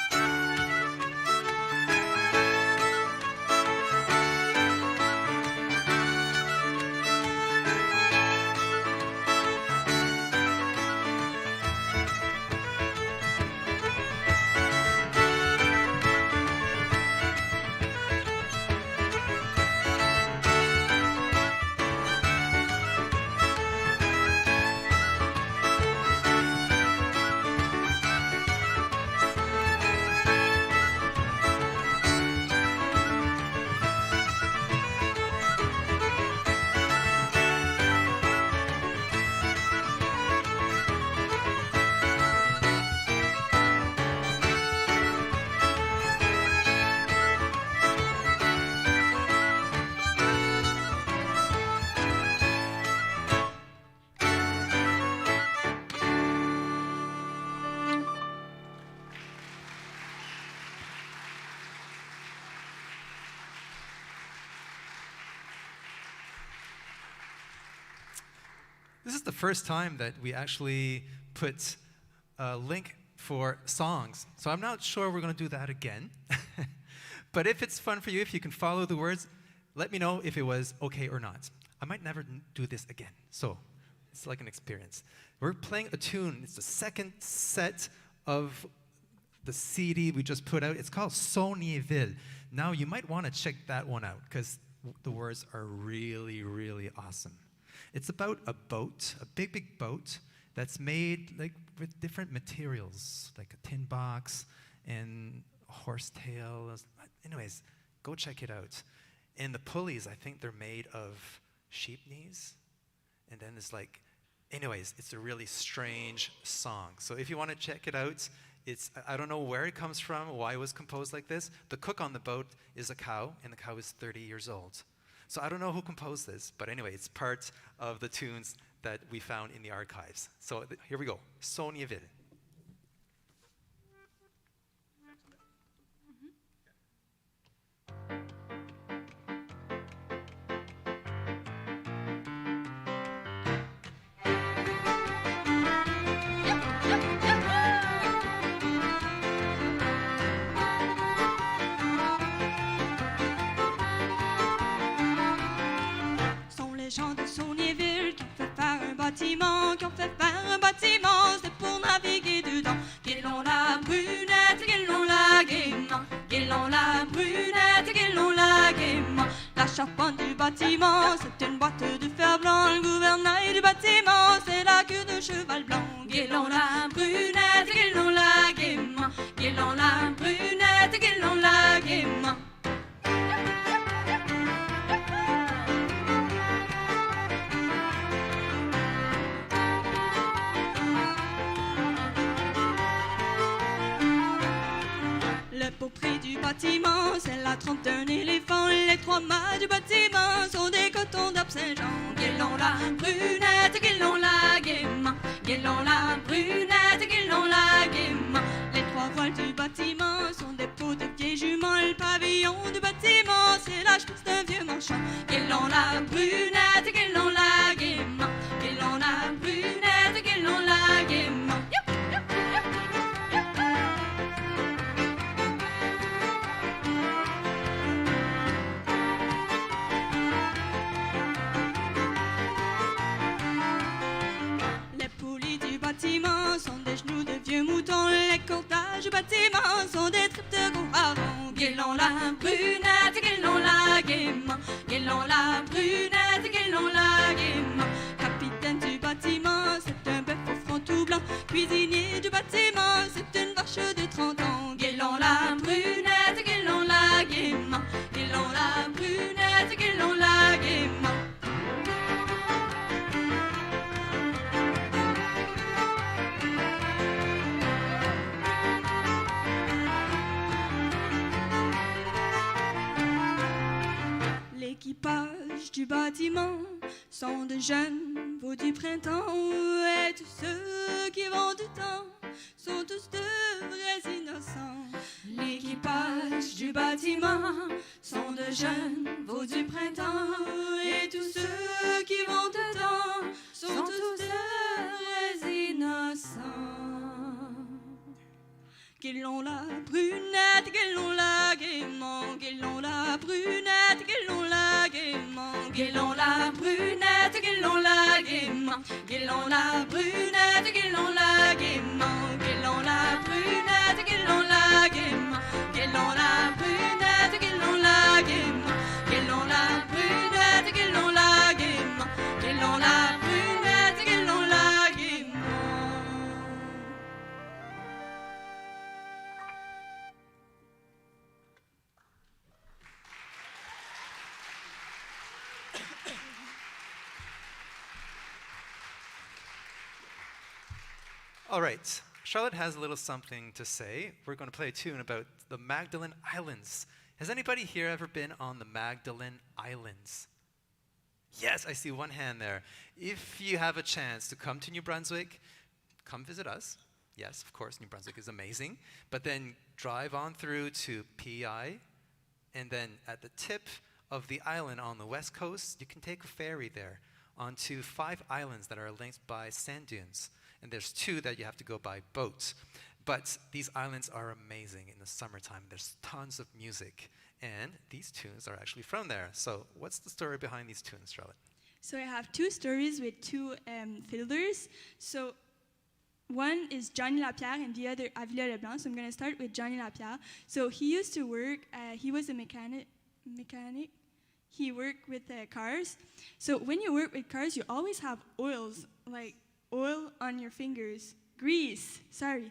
This is the first time that we actually put a link for songs. So I'm not sure we're going to do that again. But if it's fun for you, if you can follow the words, let me know if it was okay or not. I might never do this again. So it's like an experience. We're playing a tune. It's the second set of the CD we just put out. It's called Saulnierville. Now, you might want to check that one out because the words are really, really awesome. It's about a boat, a big, big boat that's made like with different materials, like a tin box and horsetail. Anyways, go check it out. And the pulleys, I think they're made of sheep knees. And then it's like, anyways, it's a really strange song. So if you want to check it out, I don't know where it comes from, why it was composed like this. The cook on the boat is a cow, and the cow is 30 years old. So I don't know who composed this, but anyway, it's part of the tunes that we found in the archives. So here we go, Saulnierville. Gens de Saulnierville qui ont fait faire un bâtiment, c'est pour naviguer dedans. Guélon la brunette, guélon la gaiement, guélon la brunette, guélon la gaiement. La charpente du bâtiment, c'est une boîte de fer blanc. Le gouvernail du bâtiment, c'est la queue de cheval blanc. Guélon la brunette, guélon la gaiement, guélon la brunette, guélon la gaiement. Le beaupré du bâtiment, c'est la trompe d'un éléphant. Les trois mâts du bâtiment sont des cotons d'Arp-Saint-Jean. Guélon la brunette, guélon la gaiement, guélon la brunette, guélon la gaiement. Les trois voiles du bâtiment sont des peaux de vieilles juments. Le pavillon du bâtiment, c'est la chemise d'un vieux marchand. Guélon la brunette, guélon la gaiement, guélon la brunette, guélon la gaiement. Sont des genoux de vieux moutons, les cordages du bâtiment sont des tripes de gros harengs. Guélon la brunette, guélon la gaiement, guélon la brunette, guélon la gaiement. Capitaine du bâtiment, c'est un bœuf au front tout blanc. Cuisinier du bâtiment, c'est une vache de 30 ans. Guélon la brunette, guélon la gaiement, guélon la brunette, guélon la gaiement. L'équipage du bâtiment sont de jeunes veaux du printemps, et tous ceux qui vont du temps sont tous de vrais innocents. L'équipage du bâtiment sont de jeunes veaux du printemps, et tous ceux qui vont du temps sont tous de vrais innocents. Guélon la brunette, guélon la gaiement, guélon la brunette, guélon la gaiement, guélon la brunette, guélon la gaiement, guélon la brunette, guélon la gaiement, guélon la brunette, guélon la gaiement, guélon la brunette, guélon la gaiement, guélon la brunette, guélon la gaiement, guélon la brunette, guélon la gaiement. All right, Charlotte has a little something to say. We're going to play a tune about the Magdalen Islands. Has anybody here ever been on the Magdalen Islands? Yes, I see one hand there. If you have a chance to come to New Brunswick, come visit us. Yes, of course, New Brunswick is amazing. But then drive on through to PEI, and then at the tip of the island on the west coast, you can take a ferry there. onto 5 islands that are linked by sand dunes. And there's 2 that you have to go by boat. But these islands are amazing in the summertime. There's tons of music. And these tunes are actually from there. So what's the story behind these tunes, Charlotte? So I have 2 stories with 2 fiddlers. So one is Johnny Lapierre and the other Famille LeBlanc. So I'm going to start with Johnny Lapierre. So he used to work, he was a mechanic. He worked with cars. So when you work with cars, you always have oils, like oil on your fingers. Grease, sorry.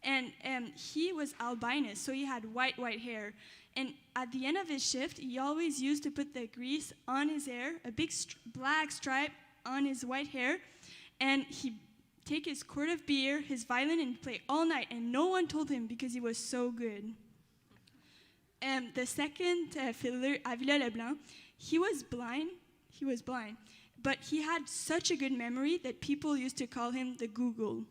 And he was albinous, so he had white hair. And at the end of his shift, he always used to put the grease on his hair, a big black stripe on his white hair, and he take his quart of beer, his violin, and play all night, and no one told him because he was so good. And the second fiddler, Famille LeBlanc, he was blind, but he had such a good memory that people used to call him the Google.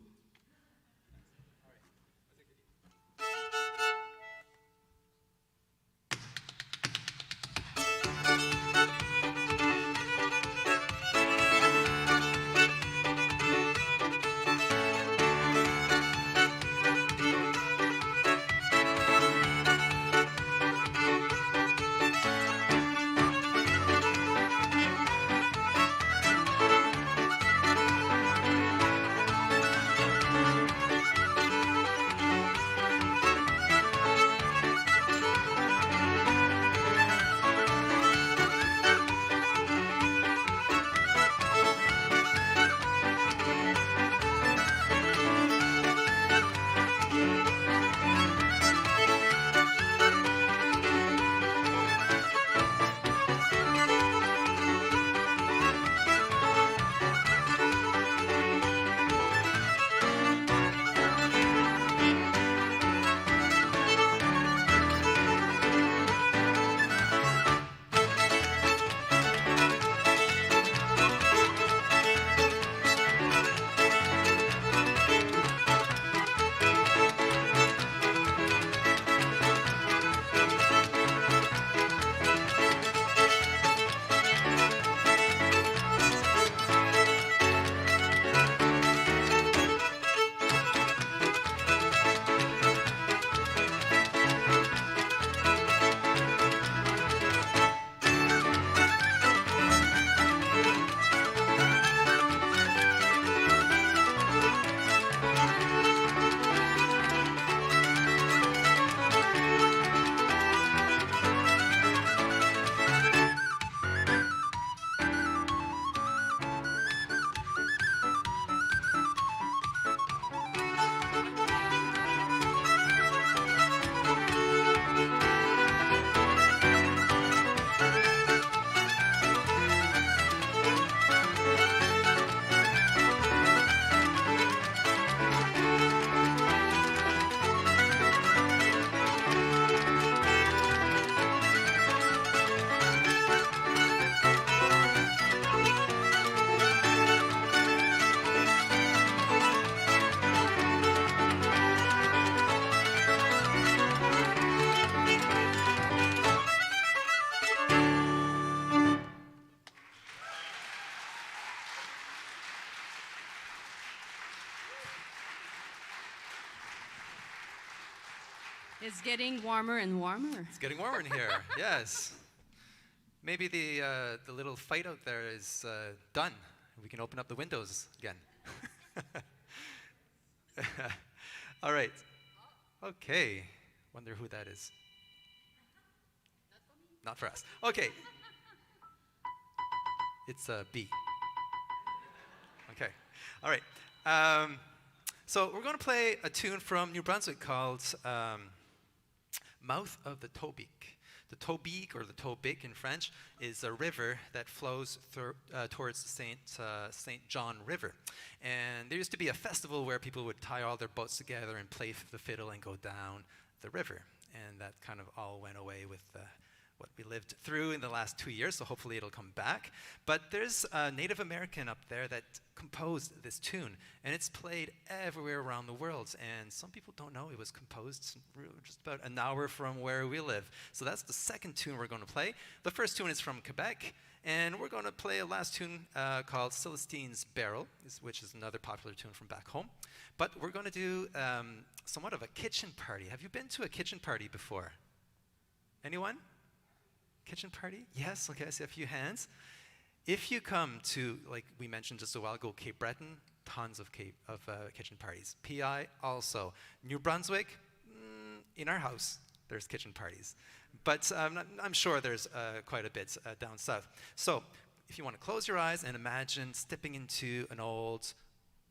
It's getting warmer and warmer. It's getting warmer in here, yes. Maybe the little fight out there is done. We can open up the windows again. All right. Okay. Wonder who that is. Not for us. Okay. It's B. Okay. All right. So we're going to play a tune from New Brunswick called Mouth of the Tobique. The Tobique, or the Tobique in French, is a river that flows towards the St. John River. And there used to be a festival where people would tie all their boats together and play the fiddle and go down the river. And that kind of all went away with what we lived through in the last 2 years, so hopefully it'll come back. But there's a Native American up there that composed this tune, and it's played everywhere around the world. And some people don't know it was composed just about an hour from where we live. So that's the second tune we're going to play. The first tune is from Quebec, and we're going to play a last tune called Celestine's Barrel, which is another popular tune from back home. But we're going to do somewhat of a kitchen party. Have you been to a kitchen party before? Anyone? Kitchen party? Yes, okay, I see a few hands. If you come to, like we mentioned just a while ago, Cape Breton, tons of kitchen parties. PI also. New Brunswick, in our house, there's kitchen parties. But I'm sure there's quite a bit down south. So if you want to close your eyes and imagine stepping into an old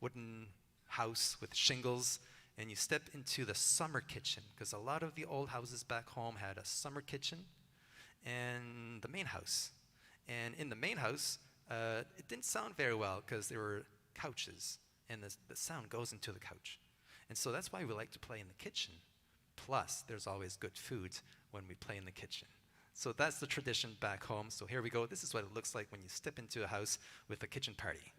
wooden house with shingles, and you step into the summer kitchen, because a lot of the old houses back home had a summer kitchen and the main house. And in the main house, it didn't sound very well because there were couches, and the sound goes into the couch. And so that's why we like to play in the kitchen. Plus, there's always good food when we play in the kitchen. So that's the tradition back home. So here we go. This is what it looks like when you step into a house with a kitchen party.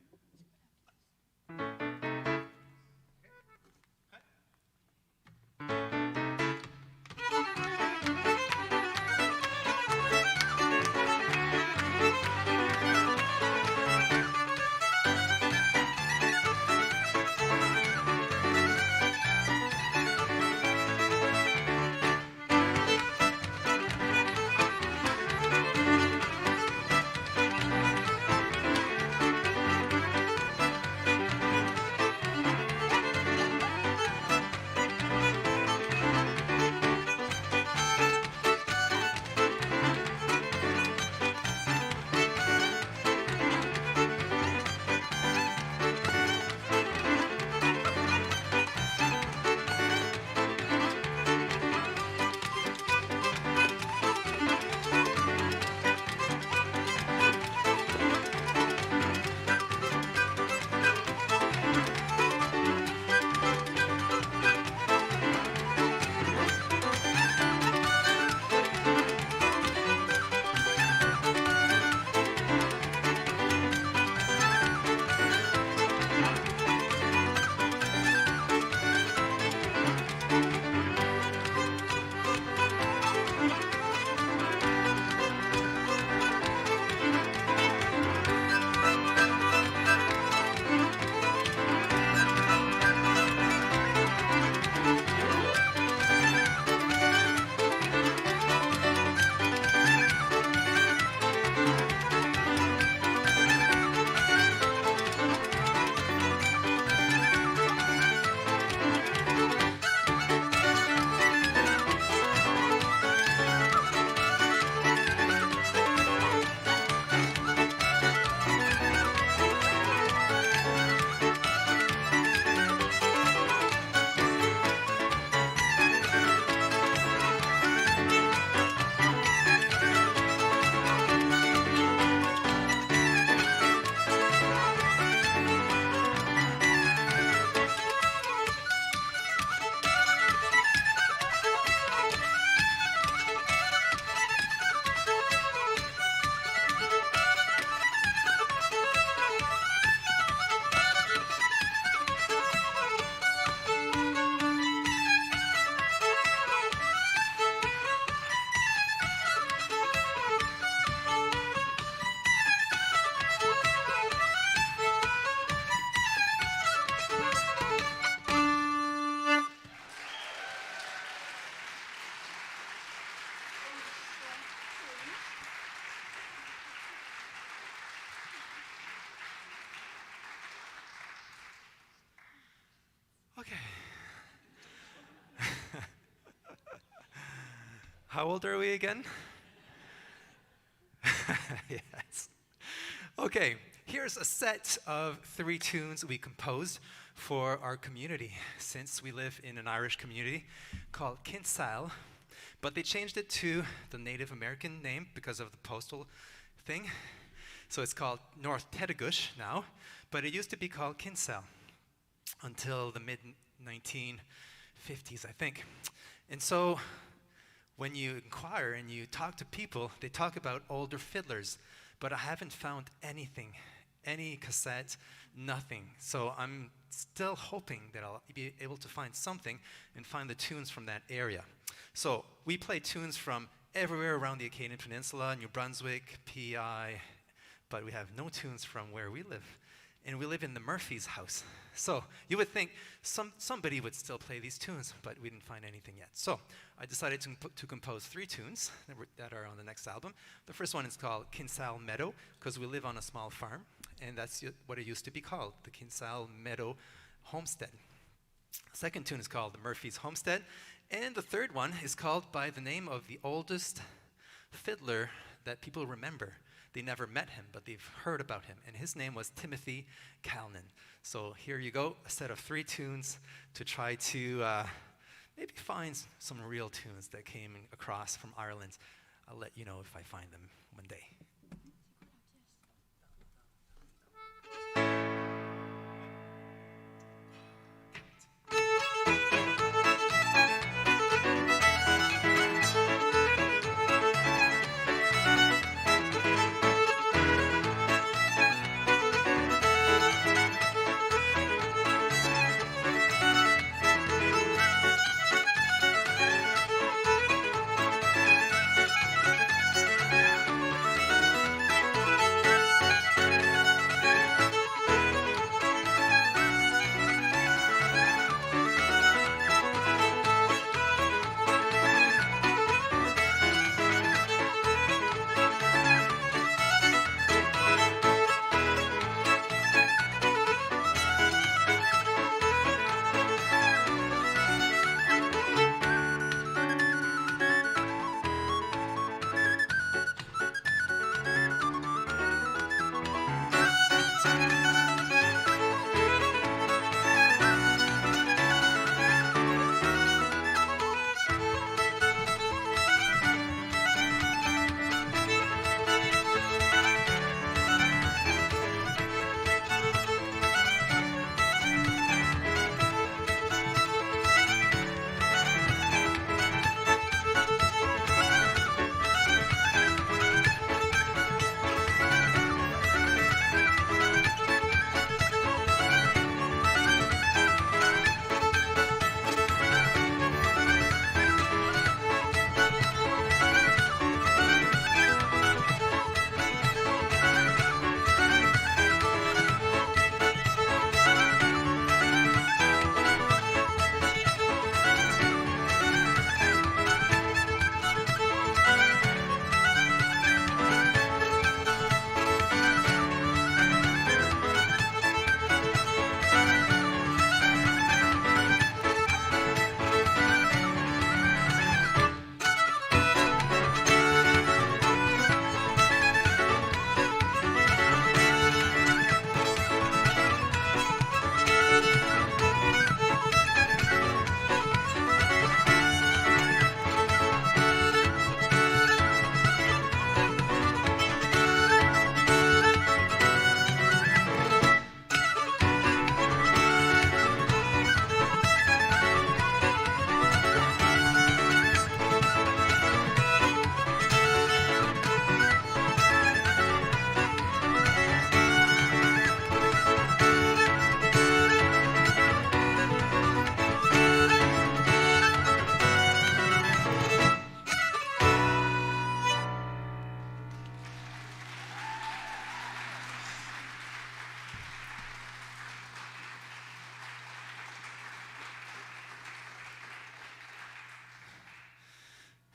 How old are we again? Yes. Okay, here's a set of 3 tunes we composed for our community, since we live in an Irish community called Kinsale, but they changed it to the Native American name because of the postal thing. So it's called North Tedagush now, but it used to be called Kinsale until the mid-1950s, I think. And so when you inquire and you talk to people, they talk about older fiddlers, but I haven't found anything, any cassette, nothing. So I'm still hoping that I'll be able to find something and find the tunes from that area. So we play tunes from everywhere around the Acadian Peninsula, New Brunswick, PEI, but we have no tunes from where we live. And we live in the Murphy's house. So you would think somebody would still play these tunes, but we didn't find anything yet. So I decided to compose 3 tunes that are on the next album. The first one is called Kinsale Meadow, because we live on a small farm, and that's what it used to be called, the Kinsale Meadow Homestead. The second tune is called the Murphy's Homestead, and the third one is called by the name of the oldest fiddler that people remember. They never met him, but they've heard about him, and his name was Timothy Calnan. So here you go, a set of 3 tunes to try to maybe find some real tunes that came across from Ireland. I'll let you know if I find them one day.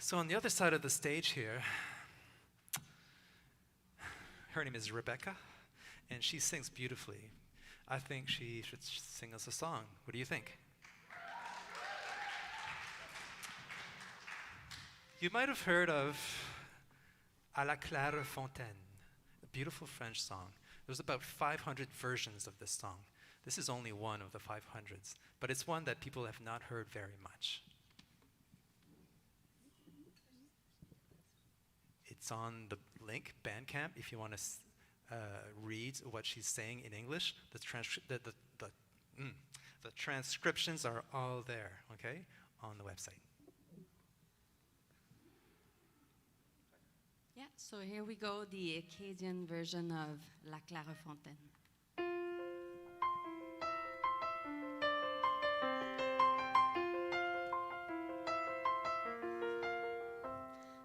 So on the other side of the stage here, her name is Rebecca, and she sings beautifully. I think she should sing us a song. What do you think? You might have heard of À la claire fontaine, a beautiful French song. There's about 500 versions of this song. This is only one of the 500s, but it's one that people have not heard very much. It's on the link, Bandcamp, if you want to read what she's saying in English. The transcriptions are all there, okay, on the website. So here we go, the Acadian version of La Clairefontaine.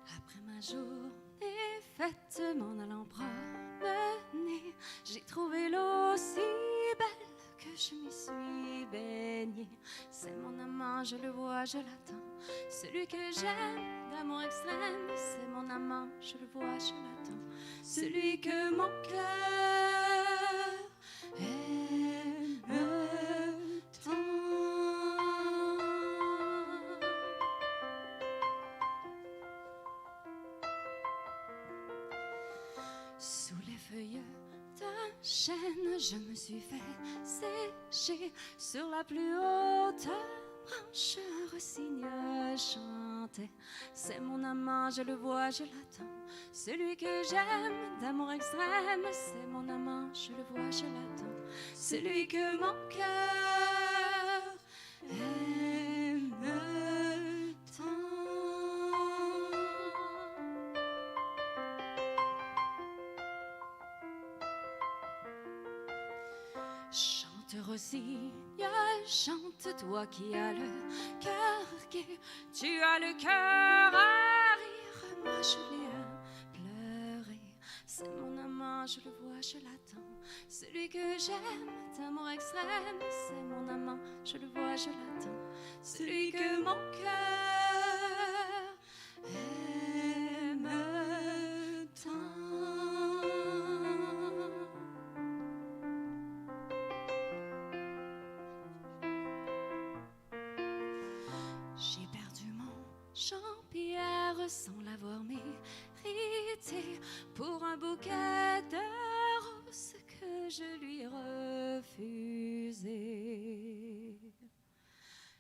Après ma journée faite, m'en allant promener, j'ai trouvé l'eau si belle que je m'y suis baignée. C'est mon amant, je le vois, je l'attends. Celui que j'aime d'amour extrême, c'est mon amant, je le vois, je l'attends. Celui que mon cœur aime tant. Sous les feuilles d'un chêne, je me suis fait sécher. Sur la plus haute branche, un rossignol chantait. C'est mon amant, je le vois, je l'attends. Celui que j'aime d'amour extrême, c'est mon amant, je le vois, je l'attends. Celui que mon cœur aime tant. Chante rossignol, chante toi qui as le cœur gai. Tu as le cœur à rire, moi je l'ai à pleurer. C'est mon amant, je le vois, je l'attends. Celui que j'aime d'amour extrême, c'est mon amant, je le vois, je l'attends. Celui que mon cœur aime tant. J'ai perdu mon Jean-Pierre sans l'avoir mérité pour un bouquet de roses que je lui refusais.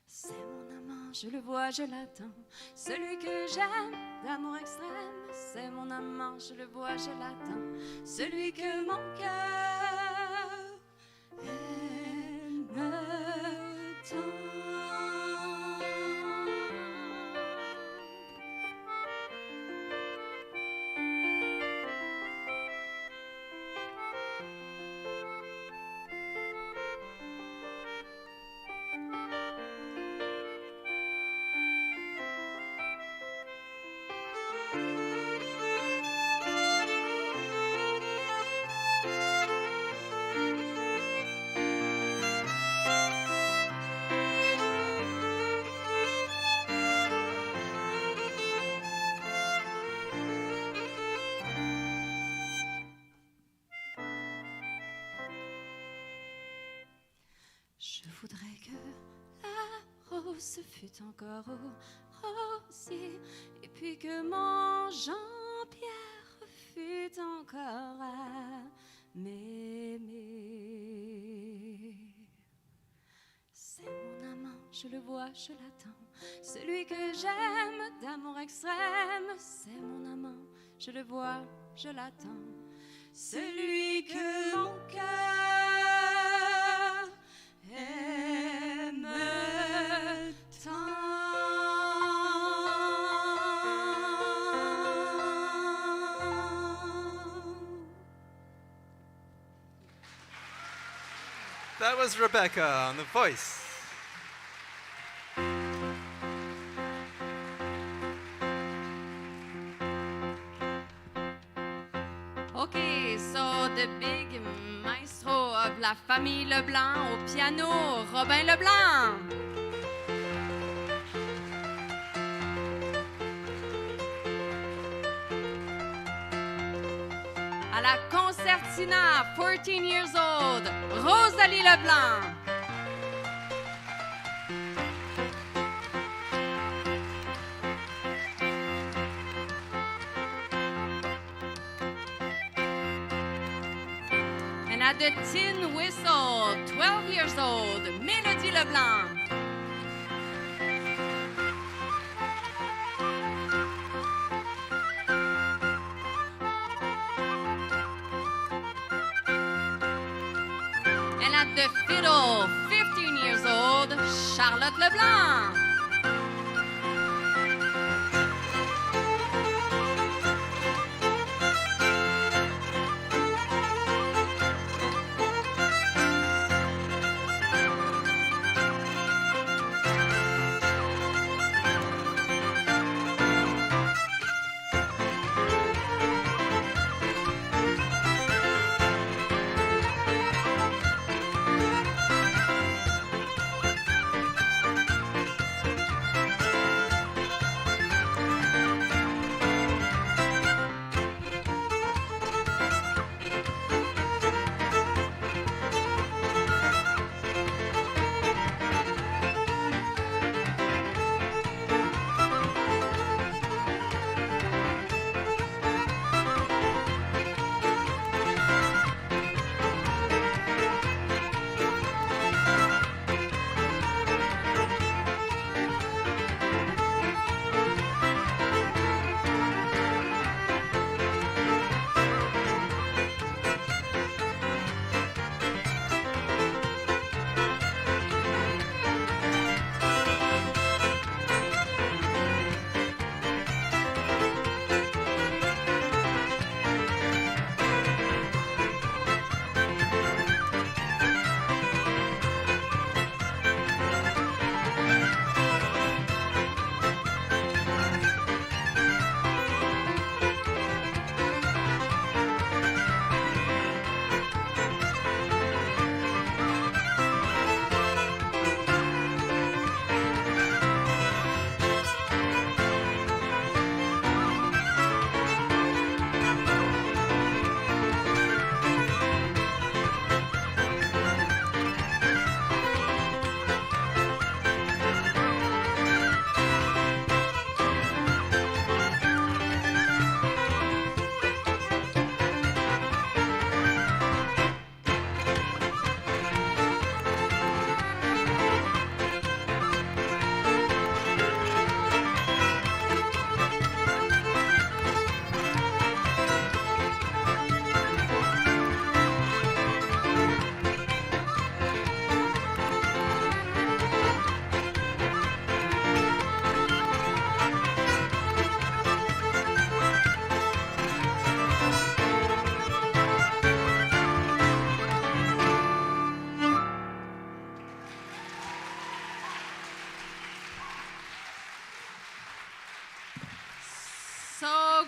C'est mon amant, je le vois, je l'attends. Celui que j'aime d'amour extrême, c'est mon amant, je le vois, je l'attends. Celui que mon cœur aime tant. Je voudrais que la rose fût encore au rosier, et puis que mon Jean-Pierre fût encore à m'aimer. C'est mon amant, je le vois, je l'attends. Celui que j'aime d'amour extrême, c'est mon amant, je le vois, je l'attends. Celui que mon cœur aime tant. That was Rebecca on The Voice. Okay, so the big maestro of La Famille LeBlanc au piano, Robin LeBlanc. À la concertina, 14 years old, Rosalie LeBlanc. And at the tin whistle, 12 years old, Mélodie LeBlanc. And at the fiddle, 15 years old, Charlotte LeBlanc.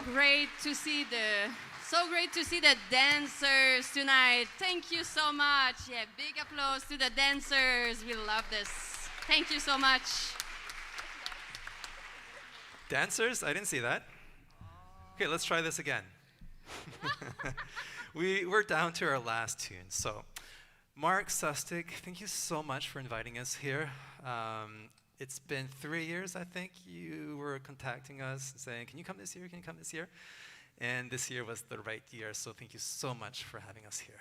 great to see the dancers tonight. Thank you so much. Yeah, big applause to the dancers. We love this. Thank you so much. Dancers? I didn't see that. Okay, let's try this again. We're down to our last tune. So, Mark Sustic, thank you so much for inviting us here. It's been 3 years, I think. You were contacting us saying, can you come this year? Can you come this year? And this year was the right year, so thank you so much for having us here.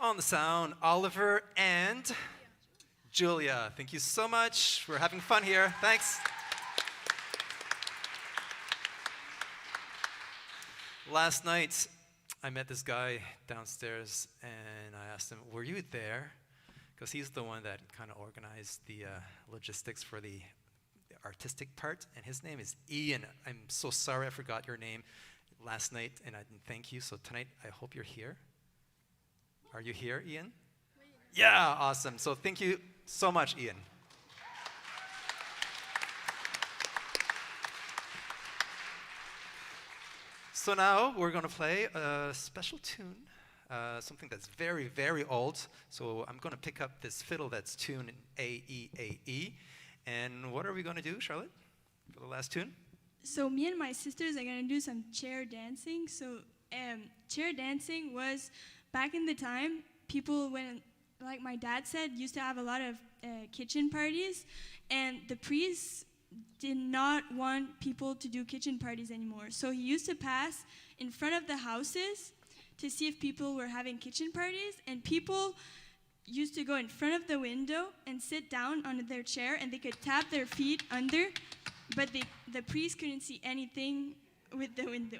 On the sound, Oliver and Julia. Thank you so much. We're having fun here. Thanks. Last night, I met this guy downstairs, and I asked him, were you there? Because he's the one that kind of organized the logistics for the artistic part, and his name is Ian. I'm so sorry I forgot your name last night, and I didn't thank you, so tonight I hope you're here. Are you here, Ian? Yeah, awesome. So thank you so much, Ian. So now we're going to play a special tune, something that's very, very old. So I'm going to pick up this fiddle that's tuned in A, E, A, E. And what are we going to do, Charlotte, for the last tune? So me and my sisters are going to do some chair dancing. So chair dancing was, back in the time, people, when, like my dad said, used to have a lot of kitchen parties. And the priests did not want people to do kitchen parties anymore. So he used to pass in front of the houses to see if people were having kitchen parties, and people used to go in front of the window and sit down on their chair, and they could tap their feet under, but the priest couldn't see anything with the window.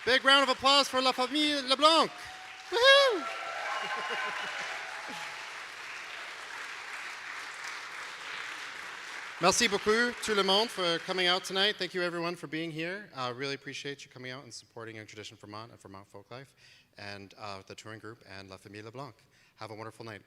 Big round of applause for La Famille LeBlanc. Woohoo! Merci beaucoup, tout le monde, for coming out tonight. Thank you, everyone, for being here. Really appreciate you coming out and supporting Young Tradition Vermont and Vermont Folklife, and the touring group and La Famille LeBlanc. Have a wonderful night.